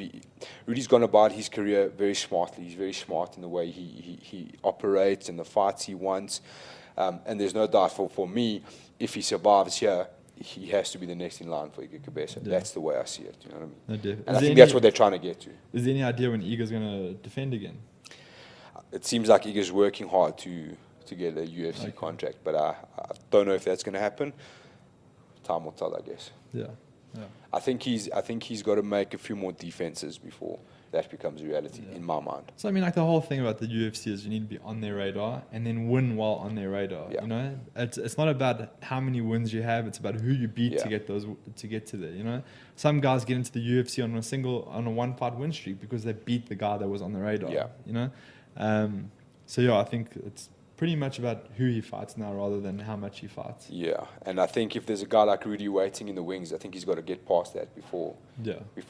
Rudy's gone about his career very smartly. He's very smart in the way he operates and the fights he wants. And there's no doubt for me, if he survives here, he has to be the next in line for Iga Kabesa. Yeah. That's the way I see it. You know what I mean? And I think that's what they're trying to get to. Is there any idea when Iga's going to defend again? It seems like Iga's working hard to get a UFC contract, but I don't know if that's going to happen. Time will tell, I guess. Yeah. I think he's got to make a few more defenses before that becomes a reality in my mind. So I mean, like, the whole thing about the UFC is you need to be on their radar and then win while on their radar. Yeah. You know, it's not about how many wins you have; it's about who you beat to get to there. You know, some guys get into the UFC on a one fight win streak because they beat the guy that was on the radar. Yeah. You know, so yeah, I think it's pretty much about who he fights now rather than how much he fights. Yeah, and I think if there's a guy like Rudy waiting in the wings, I think he's got to get past that before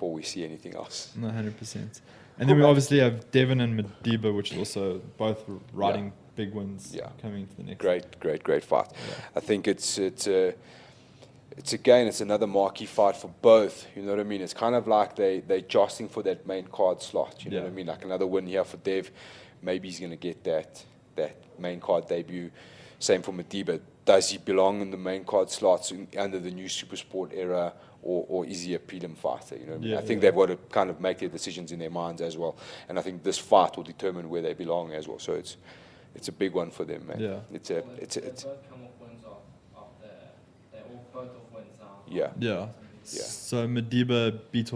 we see anything else. No, 100%. And then we obviously have Devin and Madiba, which is also both riding big wins coming into the next. Great fight. Yeah. I think it's another marquee fight for both. You know what I mean? It's kind of like they're jostling for that main card slot. You know what I mean? Like another win here for Dev, maybe he's going to get that main card debut. Same for Madiba. Does he belong in the main card slots under the new supersport era, or is he a prelim fighter? You know what I mean? I think they've got to kind of make their decisions in their minds as well. And I think this fight will determine where they belong as well. So it's a big one for them, man. Yeah. It's both come off wins off they're all both off wins now. Yeah. So Madiba beat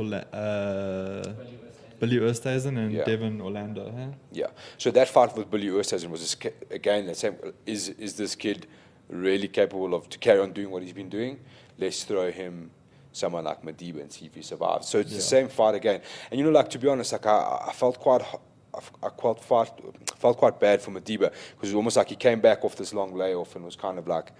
Billy Oosthuizen and Devin Orlando, huh? Yeah. So that fight with Billy Oosthuizen was, again, the same. Is this kid really capable to carry on doing what he's been doing? Let's throw him someone like Madiba and see if he survives. So it's the same fight again. And, you know, like, to be honest, like, I felt quite bad for Madiba, because it was almost like he came back off this long layoff and was kind of like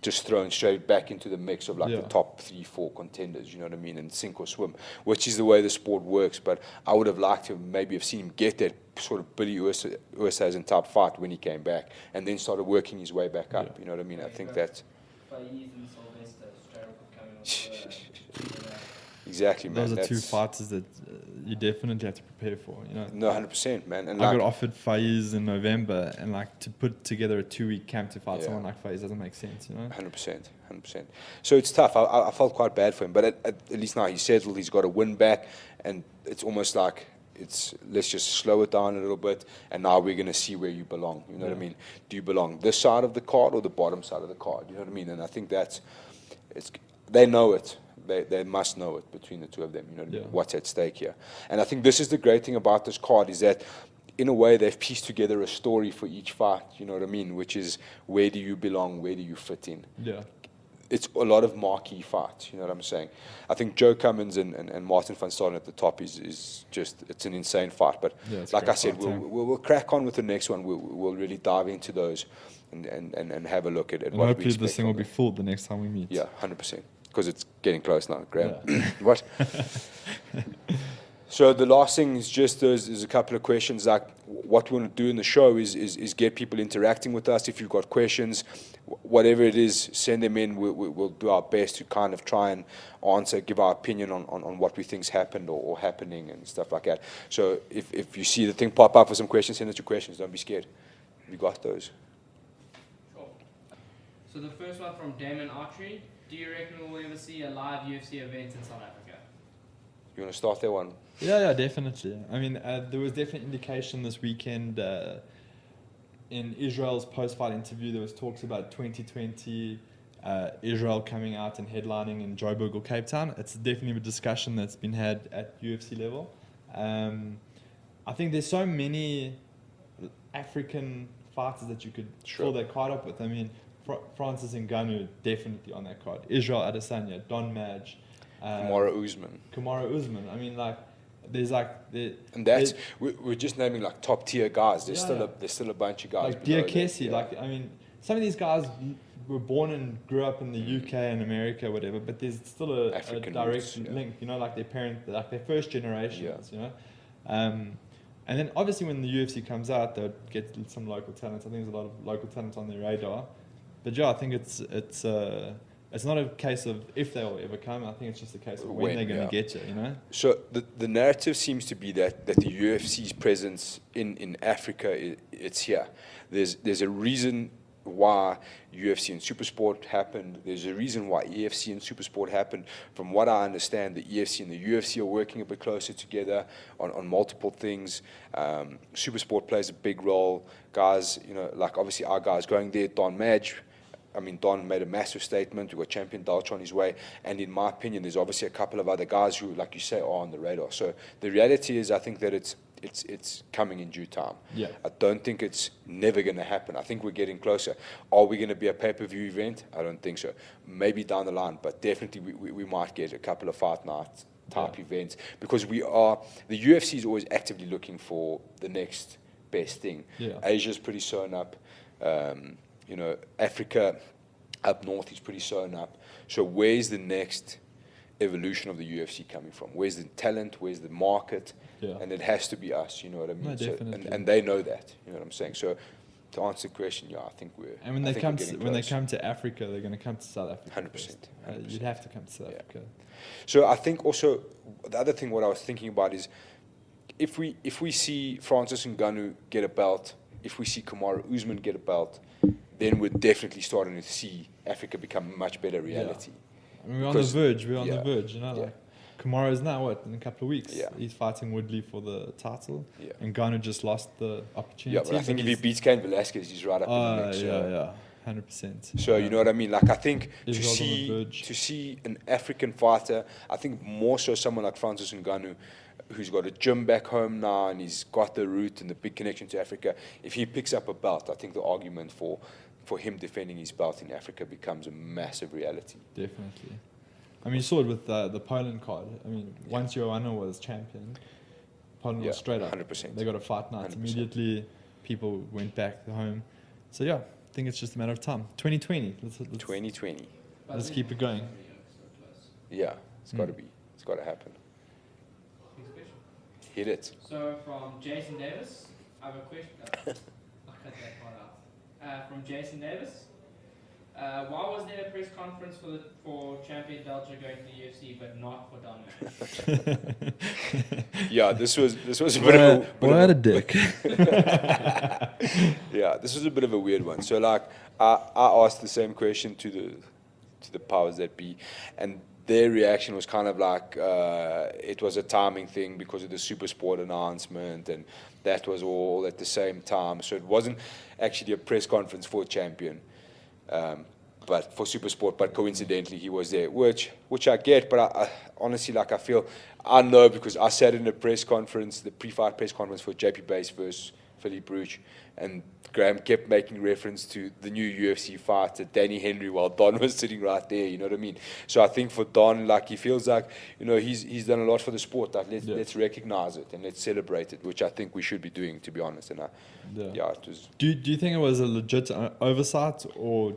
just thrown straight back into the mix of like the top 3-4 contenders, you know what I mean, and sink or swim, which is the way the sport works. But I would have liked to maybe have seen him get that sort of Billy Oosthuizen type fight when he came back, and then started working his way back up. You know what I mean? I think that's exactly, man. Those are two fighters that you definitely have to prepare for, you know. No, 100%, man. And I got offered Faiz in November, and like, to put together a 2-week camp to fight someone like Faiz doesn't make sense, you know. 100%. So it's tough. I felt quite bad for him, but at least now he's settled. He's got a win back, and it's almost like let's just slow it down a little bit, and now we're going to see where you belong. You know what I mean? Do you belong this side of the card or the bottom side of the card? You know what I mean? And I think they know it. They must know it between the two of them. You know what I mean? What's at stake here? And I think this is the great thing about this card is that, in a way, they've pieced together a story for each fight. You know what I mean? Which is, where do you belong? Where do you fit in? Yeah. It's a lot of marquee fights, you know what I'm saying? I think Joe Cummins and Martin van Staden at the top is just, it's an insane fight. But like I said, we'll crack on with the next one. We'll really dive into those and have a look at and what we hopefully expect this thing will from be them. full the next time we meet. Yeah, 100%. Because it's getting close now, Graham. What? So the last thing is just there's a couple of questions. Like, what we want to do in the show is get people interacting with us. If you've got questions, whatever it is, send them in. We'll do our best to kind of try and answer, give our opinion on what we think's happened or happening and stuff like that. So if you see the thing pop up with some questions, send us your questions. Don't be scared. We got those. Sure. So the first one from Damon Archery. Do you reckon we'll ever see a live UFC event in South Africa? You want to start that one? Yeah, definitely. I mean, there was definite indication this weekend in Israel's post-fight interview. There was talks about 2020 Israel coming out and headlining in Joburg or Cape Town. It's definitely a discussion that's been had at UFC level. I think there's so many African fighters that you could fill that card up with. I mean, Francis Ngannou definitely on that card. Israel Adesanya, Don Madge, Kamaru Usman. I mean, like, there's like and that's we're just naming like top tier guys. There's still a bunch of guys. Like Dear Kessie, like, I mean, some of these guys were born and grew up in the UK and America, whatever. But there's still a direct link. You know, like their parents, like their first generations. You know, and then obviously when the UFC comes out, they'll get some local talent. I think there's a lot of local talent on their radar. But yeah, I think it's not a case of if they'll ever come. I think it's just a case of when they're going to get you, you know? So the narrative seems to be that the UFC's presence in Africa, it's here. There's a reason why UFC and Supersport happened. There's a reason why EFC and Supersport happened. From what I understand, the EFC and the UFC are working a bit closer together on multiple things. Supersport plays a big role. Guys, you know, like obviously our guys going there, Don Madge. I mean, Don made a massive statement. We've got Champion Dalch on his way. And in my opinion, there's obviously a couple of other guys who, like you say, are on the radar. So the reality is, I think that it's coming in due time. Yeah. I don't think it's never going to happen. I think we're getting closer. Are we going to be a pay-per-view event? I don't think so. Maybe down the line, but definitely we might get a couple of fight night type events, because the UFC is always actively looking for the next best thing. Yeah. Asia's pretty sewn up. You know, Africa up north is pretty sewn up. So where's the next evolution of the UFC coming from? Where's the talent? Where's the market? Yeah. And it has to be us, you know what I mean? No, definitely. And they know that, you know what I'm saying? So to answer the question, yeah, I think we're. And when they come to Africa, they're going to come to South Africa. 100%. You'd have to come to South Africa. So I think also the other thing what I was thinking about is if we see Francis Ngannou get a belt, if we see Kamaru Usman get a belt, then we're definitely starting to see Africa become a much better reality. Yeah. I mean, we're on the verge. We're on the verge, you know. Yeah. Like, Kamaru's now, in a couple of weeks? Yeah. He's fighting Woodley for the title. Yeah. And Ngannou just lost the opportunity. Yeah, but I think if he beats Cain Velasquez, he's right up in the mix. Yeah, 100%. So you know what I mean? Like, I think to Israel's on the verge. see an African fighter, I think more so someone like Francis Ngannou, who's got a gym back home now and he's got the root and the big connection to Africa. If he picks up a belt, I think the argument for him defending his belt in Africa becomes a massive reality. Definitely. I mean, you saw it with the Poland card. I mean, once Joanna was champion, Poland was straight up. 100%. They got a fight night 100%. immediately. People went back home. So yeah, I think it's just a matter of time. 2020. Let's 2020. Let's keep it going. Yeah, it's got to be. It's got to happen. Next question. Hit it. So from Jason Davis, I have a question. I'll cut that part out. From Jason Davis, why was there a press conference for Champion Delta going to the UFC, but not for Don Madge? Yeah, this was a bit of a what a dick. Yeah, this was a bit of a weird one. So like, I asked the same question to the powers that be, and their reaction was kind of like it was a timing thing because of the supersport announcement, and that was all at the same time. So it wasn't actually a press conference for champion, but for supersport. But coincidentally, he was there, which I get. But I honestly, like, I know because I sat in a press conference, the pre-fight press conference for JP Base versus Philippe Bruch, and Graham kept making reference to the new UFC fighter, Danny Henry, while Don was sitting right there, you know what I mean? So I think for Don, like, he feels like, you know, he's done a lot for the sport. Like, let's recognize it and let's celebrate it, which I think we should be doing, to be honest. And it was... Do you think it was a legit oversight, or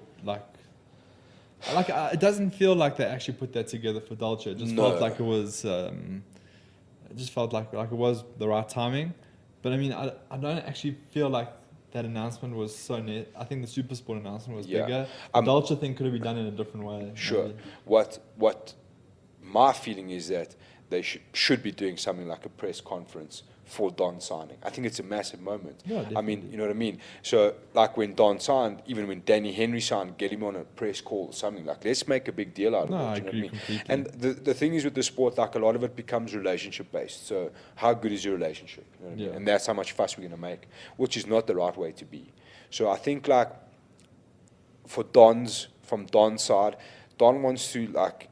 it doesn't feel like they actually put that together for Dolce. It just felt like it was, it just felt like it was the right timing. But I mean, I don't actually feel like that announcement was so net. I think the Supersport announcement was bigger. The Dolce thing could have been done in a different way. Sure. Maybe. What my feeling is that they should be doing something like a press conference for Don signing. I think it's a massive moment. Yeah, I mean, you know what I mean? So, like, when Don signed, even when Danny Henry signed, get him on a press call or something. Like, let's make a big deal out of it. I agree completely. And the thing is with the sport, like, a lot of it becomes relationship-based. So, how good is your relationship? You know what I mean? And that's how much fuss we're going to make, which is not the right way to be. So, I think, like, from Don's side, Don wants to, like,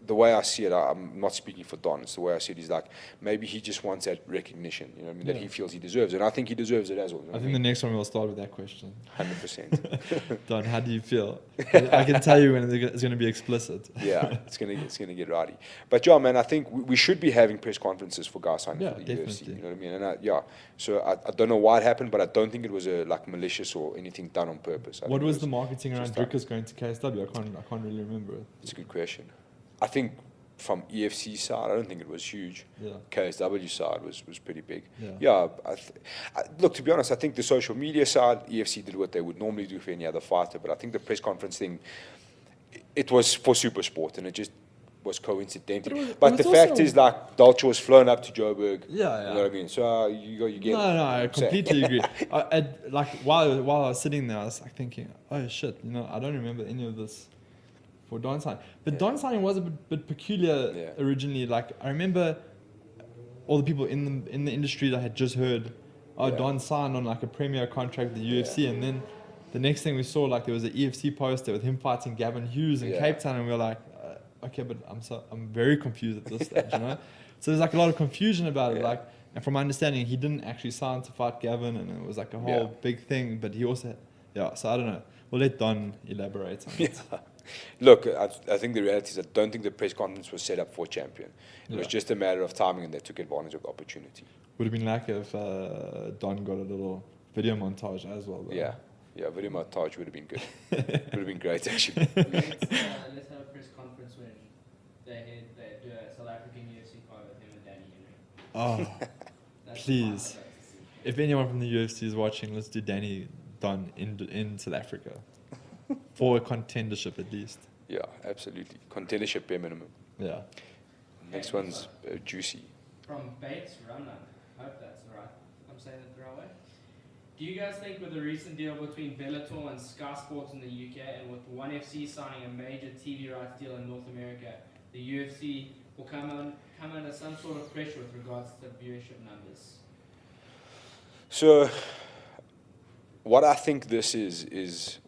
the way I see it, I'm not speaking for Don, it's the way I see it, he's like, maybe he just wants that recognition, you know what I mean, that he feels he deserves. And I think he deserves it as well. You know I think the next one we'll start with that question. 100%. Don, how do you feel? I can tell you when it's going to be explicit. Yeah, it's gonna get rowdy. But yeah, man, I think we should be having press conferences for guys signing for the UFC. You know what I mean? And so I don't know why it happened, but I don't think it was like malicious or anything done on purpose. What was the marketing around Drickers going to KSW? I can't really remember it. It's a good question. I think from EFC side, I don't think it was huge. Yeah. KSW side was pretty big. Yeah. Look, to be honest, I think the social media side, EFC did what they would normally do for any other fighter, but I think the press conference thing, it was for Supersport, and it just was coincidental. But the fact is, like, Dolce was flown up to Joburg. Yeah. You know what I mean? So you get. No, I completely agree. While I was sitting there, I was like thinking, oh shit, you know, I don't remember any of this for Don signing. But Don signing was a bit peculiar originally. Like, I remember all the people in the industry that had just heard, Don signed on like a premier contract with the UFC, and then the next thing we saw, like, there was an EFC poster with him fighting Gavin Hughes in Cape Town, and we were like, okay, but I'm very confused at this stage, you know. So there's like a lot of confusion about it. Like, and from my understanding, he didn't actually sign to fight Gavin, and it was like a whole big thing. But he also, so I don't know. We'll let Don elaborate on it. Look, I think the reality is I don't think the press conference was set up for champion. It was just a matter of timing, and they took advantage of the opportunity. Would have been like if Don got a little video montage as well, though. Yeah, video montage would have been good. Would have been great, actually. Let's have a press conference when they do a South African UFC fight with him and Danny Henry. Oh, please. If anyone from the UFC is watching, let's do Don in South Africa. For a contendership, at least. Yeah, absolutely. Contendership bare minimum. Yeah. Next one's juicy. From Bates Runner. I hope that's right. I'm saying it the right way. Do you guys think with the recent deal between Bellator and Sky Sports in the UK, and with ONE FC signing a major TV rights deal in North America, the UFC will come under some sort of pressure with regards to viewership numbers? So, what I think this is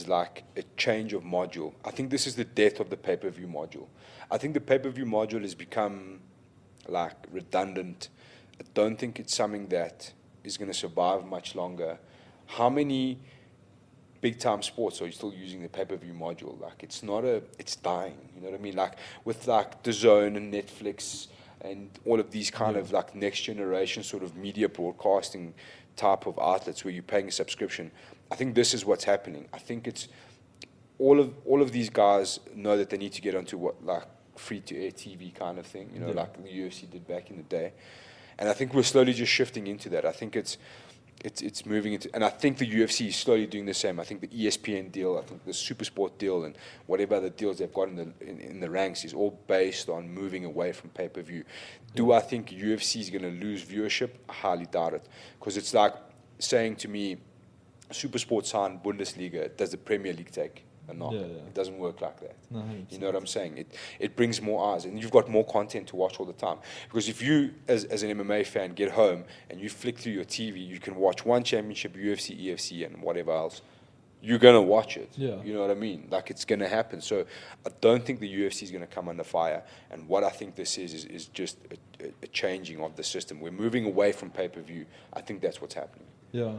like a change of module. I think this is the death of the pay-per-view module. I think the pay-per-view module has become like redundant. I don't think it's something that is going to survive much longer. How many big-time sports are you still using the pay-per-view module? Like, it's dying, you know what I mean? Like, with like DAZN and Netflix and all of these kind of like next generation sort of media broadcasting type of outlets where you're paying a subscription, I think this is what's happening. I think it's all of these guys know that they need to get onto what like free-to-air TV kind of thing, you know, like the UFC did back in the day. And I think we're slowly just shifting into that. I think it's moving into, and I think the UFC is slowly doing the same. I think the ESPN deal, I think the Supersport deal, and whatever other deals they've got in the ranks is all based on moving away from pay-per-view. Do I think UFC is going to lose viewership? I highly doubt it, because it's like saying to me, Supersport signed Bundesliga, does the Premier League take a knock. Yeah. It doesn't work like that. No, 100%. You know what I'm saying? It brings more eyes, and you've got more content to watch all the time. Because if you, as an MMA fan, get home and you flick through your TV, you can watch one championship, UFC, EFC, and whatever else. You're gonna watch it. Yeah. You know what I mean? Like, it's gonna happen. So I don't think the UFC is gonna come under fire. And what I think this is just a changing of the system. We're moving away from pay-per-view. I think that's what's happening. Yeah.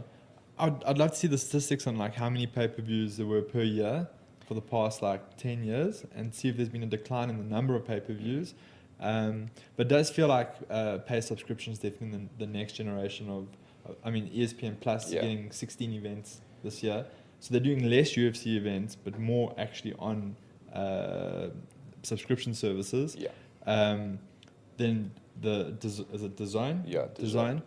I'd love to see the statistics on like how many pay-per-views there were per year for the past like 10 years and see if there's been a decline in the number of pay-per-views. But it does feel like pay subscriptions definitely the next generation of, I mean, ESPN Plus is getting 16 events this year. So they're doing less UFC events, but more actually on subscription services. Yeah. Then is it Design? Yeah, Design.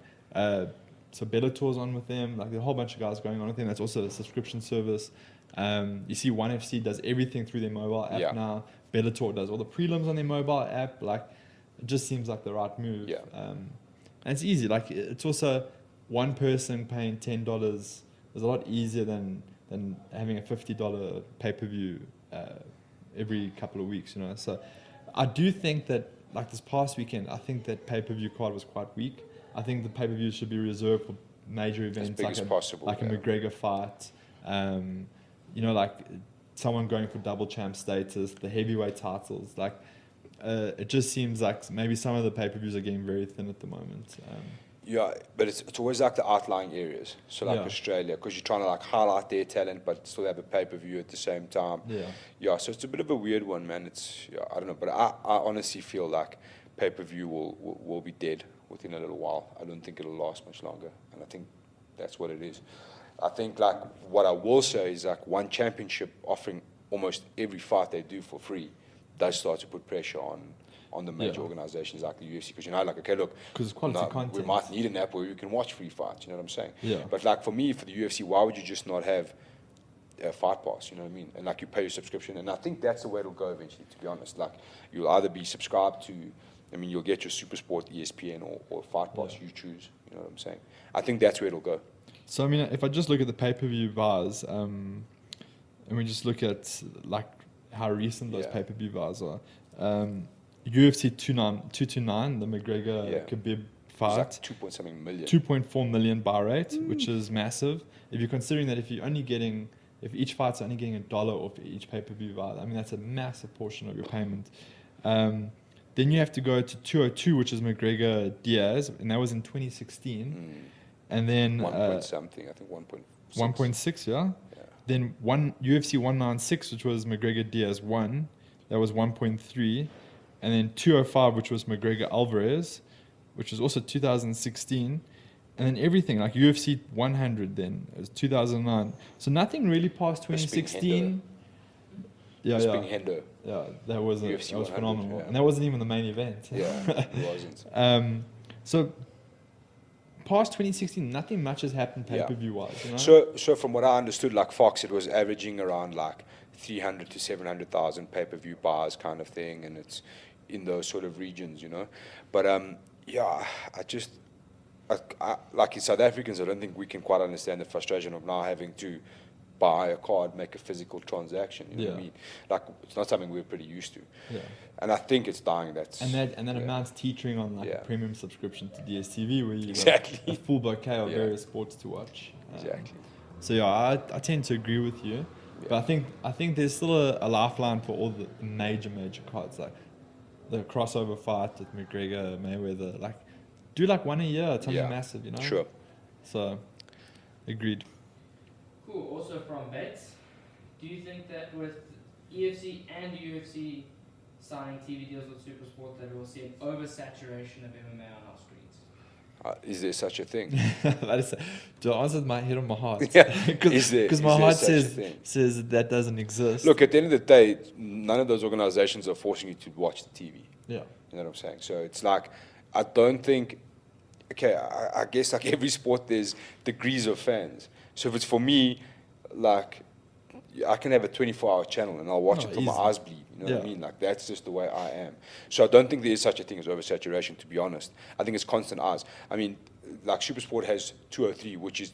So Bellator's on with them. Like, there's a whole bunch of guys going on with them. That's also a subscription service. You see ONE FC does everything through their mobile app now. Bellator does all the prelims on their mobile app. Like, it just seems like the right move. Yeah. And it's easy. Like, it's also one person paying $10 is a lot easier than having a $50 pay-per-view every couple of weeks, you know. So I do think that, like this past weekend, I think that pay-per-view card was quite weak. I think the pay-per-views should be reserved for major events, as big as possible, like a McGregor fight, you know, like someone going for double champ status, the heavyweight titles. Like, it just seems like maybe some of the pay-per-views are getting very thin at the moment. Yeah, but it's always like the outlying areas. So like Australia, because you're trying to like highlight their talent, but still have a pay-per-view at the same time. Yeah. So it's a bit of a weird one, man. It's I don't know, but I honestly feel like pay-per-view will be dead within a little while. I don't think it'll last much longer, and I think that's what it is. I think like what I will say is like one championship offering almost every fight they do for free does start to put pressure on the major organizations like the UFC, because you know, like, okay, look, because it's quality content. We might need an app where you can watch free fights. You know what I'm saying? Yeah. But like for me, for the UFC, why would you just not have a fight pass? You know what I mean? And like you pay your subscription, and I think that's the way it'll go eventually. To be honest, like you'll either be subscribed to, I mean, you'll get your SuperSport, ESPN, or fight pass. You choose. You know what I'm saying? I think that's where it'll go. So I mean, if I just look at the pay-per-view bars, and we just look at like how recent those pay-per-view bars are. UFC 229, the McGregor Khabib fight, like 2.something million. 2.4 million buy rate, which is massive. If you're considering that if each fight's only getting $1 off each pay-per-view buy, I mean, that's a massive portion of your payment. Then you have to go to 202, which is McGregor Diaz, and that was in 2016. And then 1 something, I think 1.6. 1.6, yeah. Then UFC 196, which was McGregor Diaz 1, that was 1.3. And then 205, which was McGregor Alvarez, which was also 2016. And then everything, like UFC 100 then, it was 2009. So nothing really past 2016. Yeah. Hendo. Yeah, that was phenomenal. Yeah. And that wasn't even the main event. Yeah, it wasn't. So past 2016, nothing much has happened pay-per-view wise. You know? So from what I understood, like Fox, it was averaging around like 300 to 700,000 pay-per-view bars kind of thing, and it's in those sort of regions, you know. But I like in South Africans, I don't think we can quite understand the frustration of now having to buy a card, make a physical transaction. You know what I mean? Like, it's not something we're pretty used to. Yeah. And I think it's dying. And that amount's teetering on like a premium subscription to DSTV, where you got a full bouquet of various sports to watch. Exactly. So I tend to agree with you, but I think there's still a lifeline for all the major cards, like the crossover fight with McGregor, Mayweather. Like, do like one a year, something massive, you know. Sure. So, agreed. Cool. Also from Bates, do you think that with EFC and UFC signing TV deals with SuperSport, that it will see an oversaturation of MMA on our screens? Is there such a thing? To answer my head on my heart. Because my heart says that doesn't exist. Look, at the end of the day, none of those organizations are forcing you to watch the TV. Yeah. You know what I'm saying? So it's like, I don't think, I guess like every sport, there's degrees of fans. So if it's for me, like, I can have a 24-hour channel and I'll watch it till my eyes bleed. You know what I mean? Like, that's just the way I am. So I don't think there is such a thing as oversaturation, to be honest. I think it's constant eyes. I mean, like SuperSport has 203, which is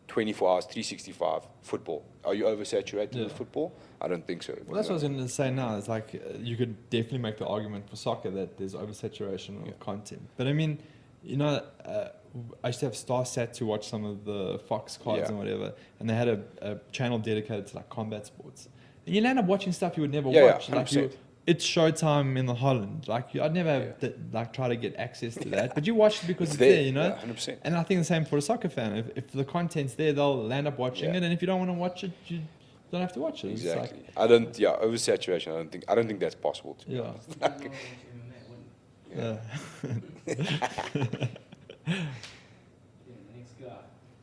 24 hours, 365 football. Are you oversaturated with football? I don't think so. Well, that's what I was going to say now. It's like you could definitely make the argument for soccer that there's oversaturation of content. But I mean, you know, I used to have StarSat to watch some of the Fox cards and whatever, and they had a channel dedicated to like combat sports. And you end up watching stuff you would never watch. Yeah, like it's Showtime in the Holland. Like I'd never try to get access to that, but you watch it because it's there, you know. 100%. And I think the same for a soccer fan. If the content's there, they'll land up watching it, and if you don't want to watch it, you don't have to watch it. Exactly. Oversaturation. I don't think that's possible. To be honest. Next guy.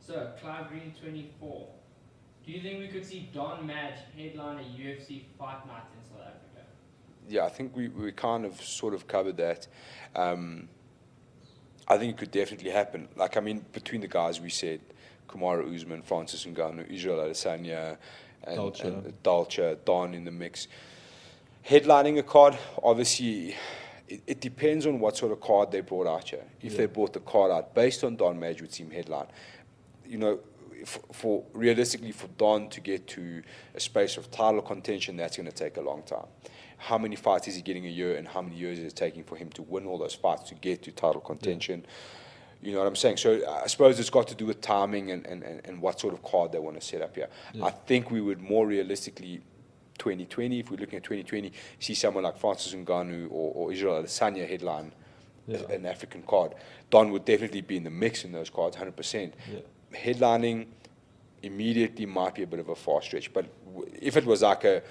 So Clive Green 24. Do you think we could see Don Madge headline a UFC fight night in South Africa? Yeah, I think we kind of sort of covered that. I think it could definitely happen. Like, I mean, between the guys we said, Kamaru Usman, Francis Ngannou, Israel Adesanya, and Dalcha, Don in the mix. Headlining a card, obviously, it depends on what sort of card they brought out here. If they brought the card out based on Don Madge would seem headline. You know, for realistically for Don to get to a space of title contention, that's going to take a long time. How many fights is he getting a year, and how many years is it taking for him to win all those fights to get to title contention? You know what I'm saying? So I suppose it's got to do with timing and what sort of card they want to set up here. I think we would more realistically, 2020, if we're looking at 2020, see someone like Francis Ngannou or Israel Adesanya headline an African card. Don would definitely be in the mix in those cards, 100%. Headlining immediately might be a bit of a far stretch, but if it was like a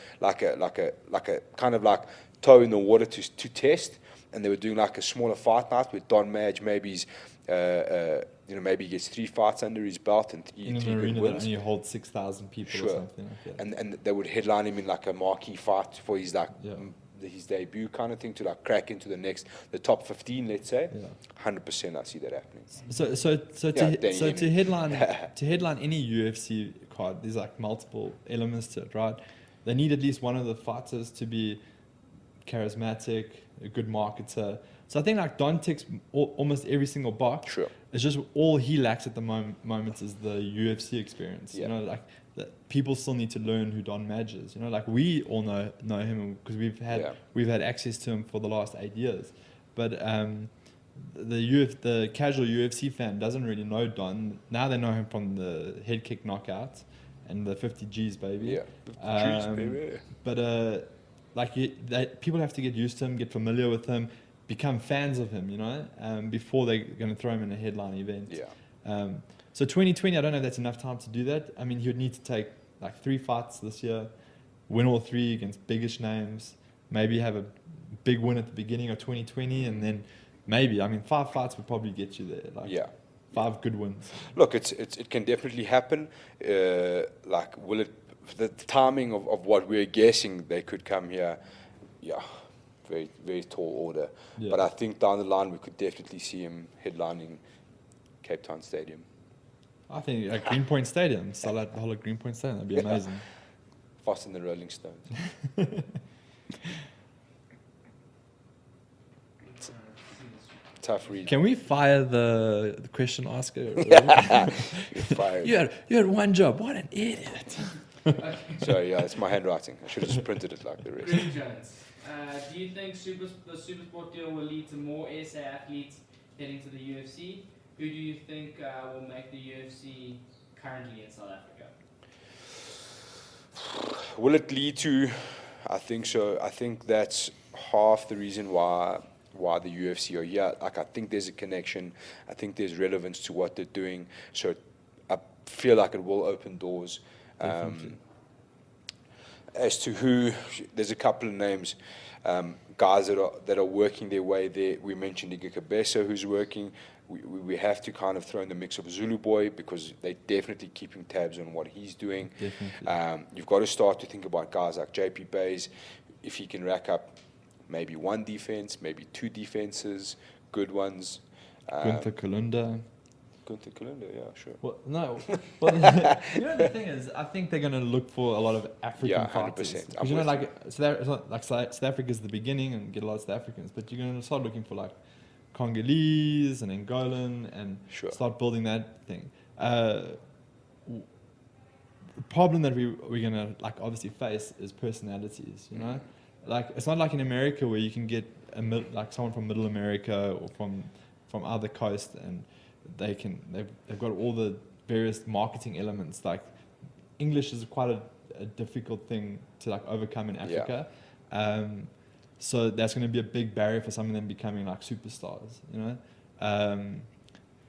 kind of like toe in the water to test, and they were doing like a smaller fight night with Don Madge, maybe he's maybe he gets 3 fights under his belt and three in an arena that only holds 6,000 people or something like that. And they would headline him in like a marquee fight for his his debut kind of thing, to like crack into the top 15, let's say. 100% I see that happening. So to headline any UFC card, there's like multiple elements to it, right? They need at least one of the fighters to be charismatic, a good marketer. So I think like Don ticks almost every single box. It's just all he lacks at the moment is the UFC experience. You know, like people still need to learn who Don Madge is. You know, like we all know him because we've had access to him for the last 8 years. But the casual UFC fan doesn't really know Don. Now they know him from the head kick knockouts and the 50 G's, baby. But people have to get used to him, get familiar with him, become fans of him, you know, before they're going to throw him in a headline event. So 2020, I don't know if that's enough time to do that. I mean, he would need to take like 3 fights this year, win all 3 against biggish names, maybe have a big win at the beginning of 2020, and then maybe, 5 fights would probably get you there. Like 5 good wins. Look, it can definitely happen. Will it? The timing of what we're guessing they could come here, very, very tall order. But I think down the line we could definitely see him headlining Cape Town Stadium. I think at Greenpoint Stadium, sell out the whole of Greenpoint Stadium, that'd be amazing. Faster than the Rolling Stones. Tough read. Can we fire the question asker? You're fired. You had one job. What an idiot. Sorry, it's my handwriting. I should have just printed it like the rest. Green Jones, do you think the supersport deal will lead to more SA athletes heading to the UFC? Who do you think will make the UFC currently in South Africa? Will it lead to? I think so. I think that's half the reason why the UFC are here. Like, I think there's a connection. I think there's relevance to what they're doing. So I feel like it will open doors. As to who, there's a couple of names, guys that are working their way there. We mentioned Iga Kabeso, who's working. We have to kind of throw in the mix of Zulu Boy because they're definitely keeping tabs on what he's doing. You've got to start to think about guys like JP Bays, if he can rack up maybe 1 defense, maybe 2 defenses, good ones. Gunther Kalunda, yeah, sure. Well, no. Well, you know, the thing is, I think they're going to look for a lot of African fighters. 100%. Because, you know, like South Africa's the beginning and get a lot of South Africans, but you're going to start looking for like Congolese and Angolan and start building that thing. problem that we're gonna like obviously face is personalities. You know, like it's not like in America where you can get like someone from Middle America or from other coast, and they've got all the various marketing elements. Like English is quite a difficult thing to like overcome in Africa. So that's going to be a big barrier for some of them becoming like superstars, you know.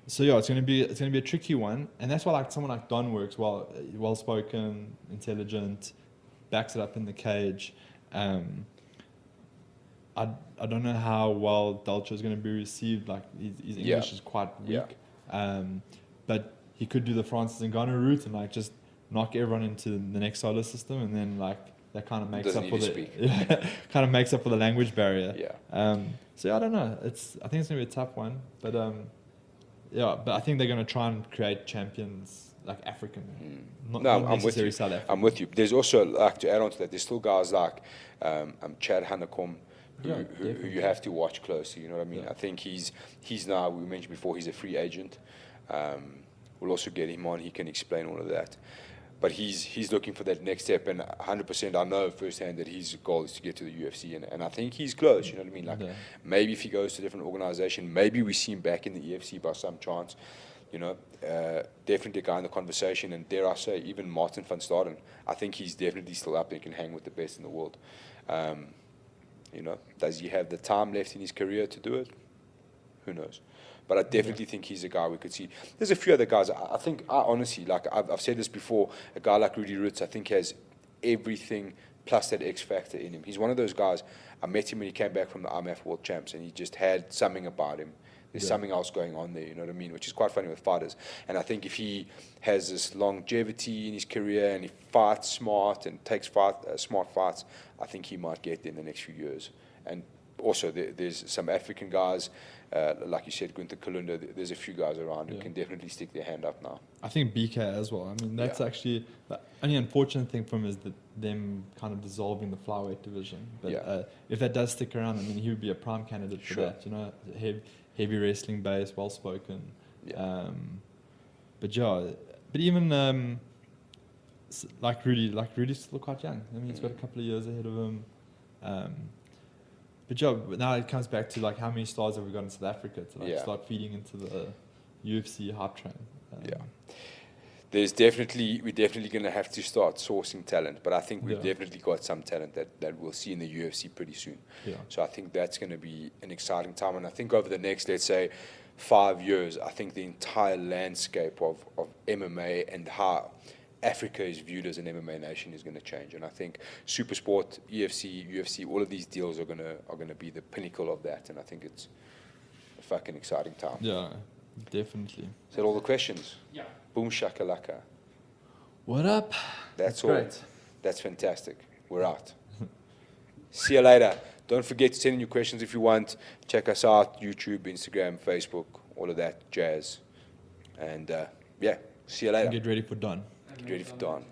So yeah, it's going to be a tricky one, and that's why like someone like Don works well spoken, intelligent, backs it up in the cage. I don't know how well Dalcho is going to be received. Like his English is quite weak, but he could do the Francis Ngannou route and like just knock everyone into the next solar system, and then like that kind of makes up for the language barrier. So yeah, I don't know. I think it's gonna be a tough one, but but I think they're gonna try and create champions like African, not necessarily South African. I'm with you. There's also like to add on to that. There's still guys like Chad Hanekom, who you have to watch closely. You know what I mean? I think he's now, we mentioned before, he's a free agent. We'll also get him on. He can explain all of that. But he's looking for that next step, and 100% I know firsthand that his goal is to get to the UFC, and I think he's close. You know what I mean? Like maybe if he goes to a different organization, maybe we see him back in the UFC by some chance. You know, definitely a guy in the conversation, and dare I say, even Martin van Staden. I think he's definitely still up there and can hang with the best in the world. You know, does he have the time left in his career to do it? Who knows? But I definitely think he's a guy we could see. There's a few other guys. I think, honestly, like I've said this before, a guy like Rudy Roots, I think has everything plus that X factor in him. He's one of those guys. I met him when he came back from the IMF World Champs, and he just had something about him. There's something else going on there, you know what I mean? Which is quite funny with fighters. And I think if he has this longevity in his career and he fights smart and takes smart fights, I think he might get there in the next few years. And also, there's some African guys, like you said, Gunther Kalunda. There's a few guys around who can definitely stick their hand up now. I think BK as well. I mean, that's actually the only unfortunate thing for him is that them kind of dissolving the flyweight division. But if that does stick around, I mean, he would be a prime candidate for that. You know, heavy wrestling base, well spoken. But even like Rudy's still quite young. I mean, he's got a couple of years ahead of him. But now it comes back to like how many stars have we got in South Africa to like start feeding into the UFC hype train. We're definitely going to have to start sourcing talent, but I think we've definitely got some talent that we'll see in the UFC pretty soon. So I think that's going to be an exciting time, and I think over the next, let's say, 5 years, I think the entire landscape of MMA and how Africa is viewed as an MMA nation is going to change, and I think supersport, EFC, UFC, all of these deals are going to be the pinnacle of that, and I think it's a fucking exciting time. Yeah, definitely. Is that all the questions? Yeah. Boom shakalaka. What up? That's all. Great. That's fantastic. We're out. See you later. Don't forget to send in your questions if you want. Check us out, YouTube, Instagram, Facebook, all of that jazz. And see you later. Get ready for Don. Get ready for dawn.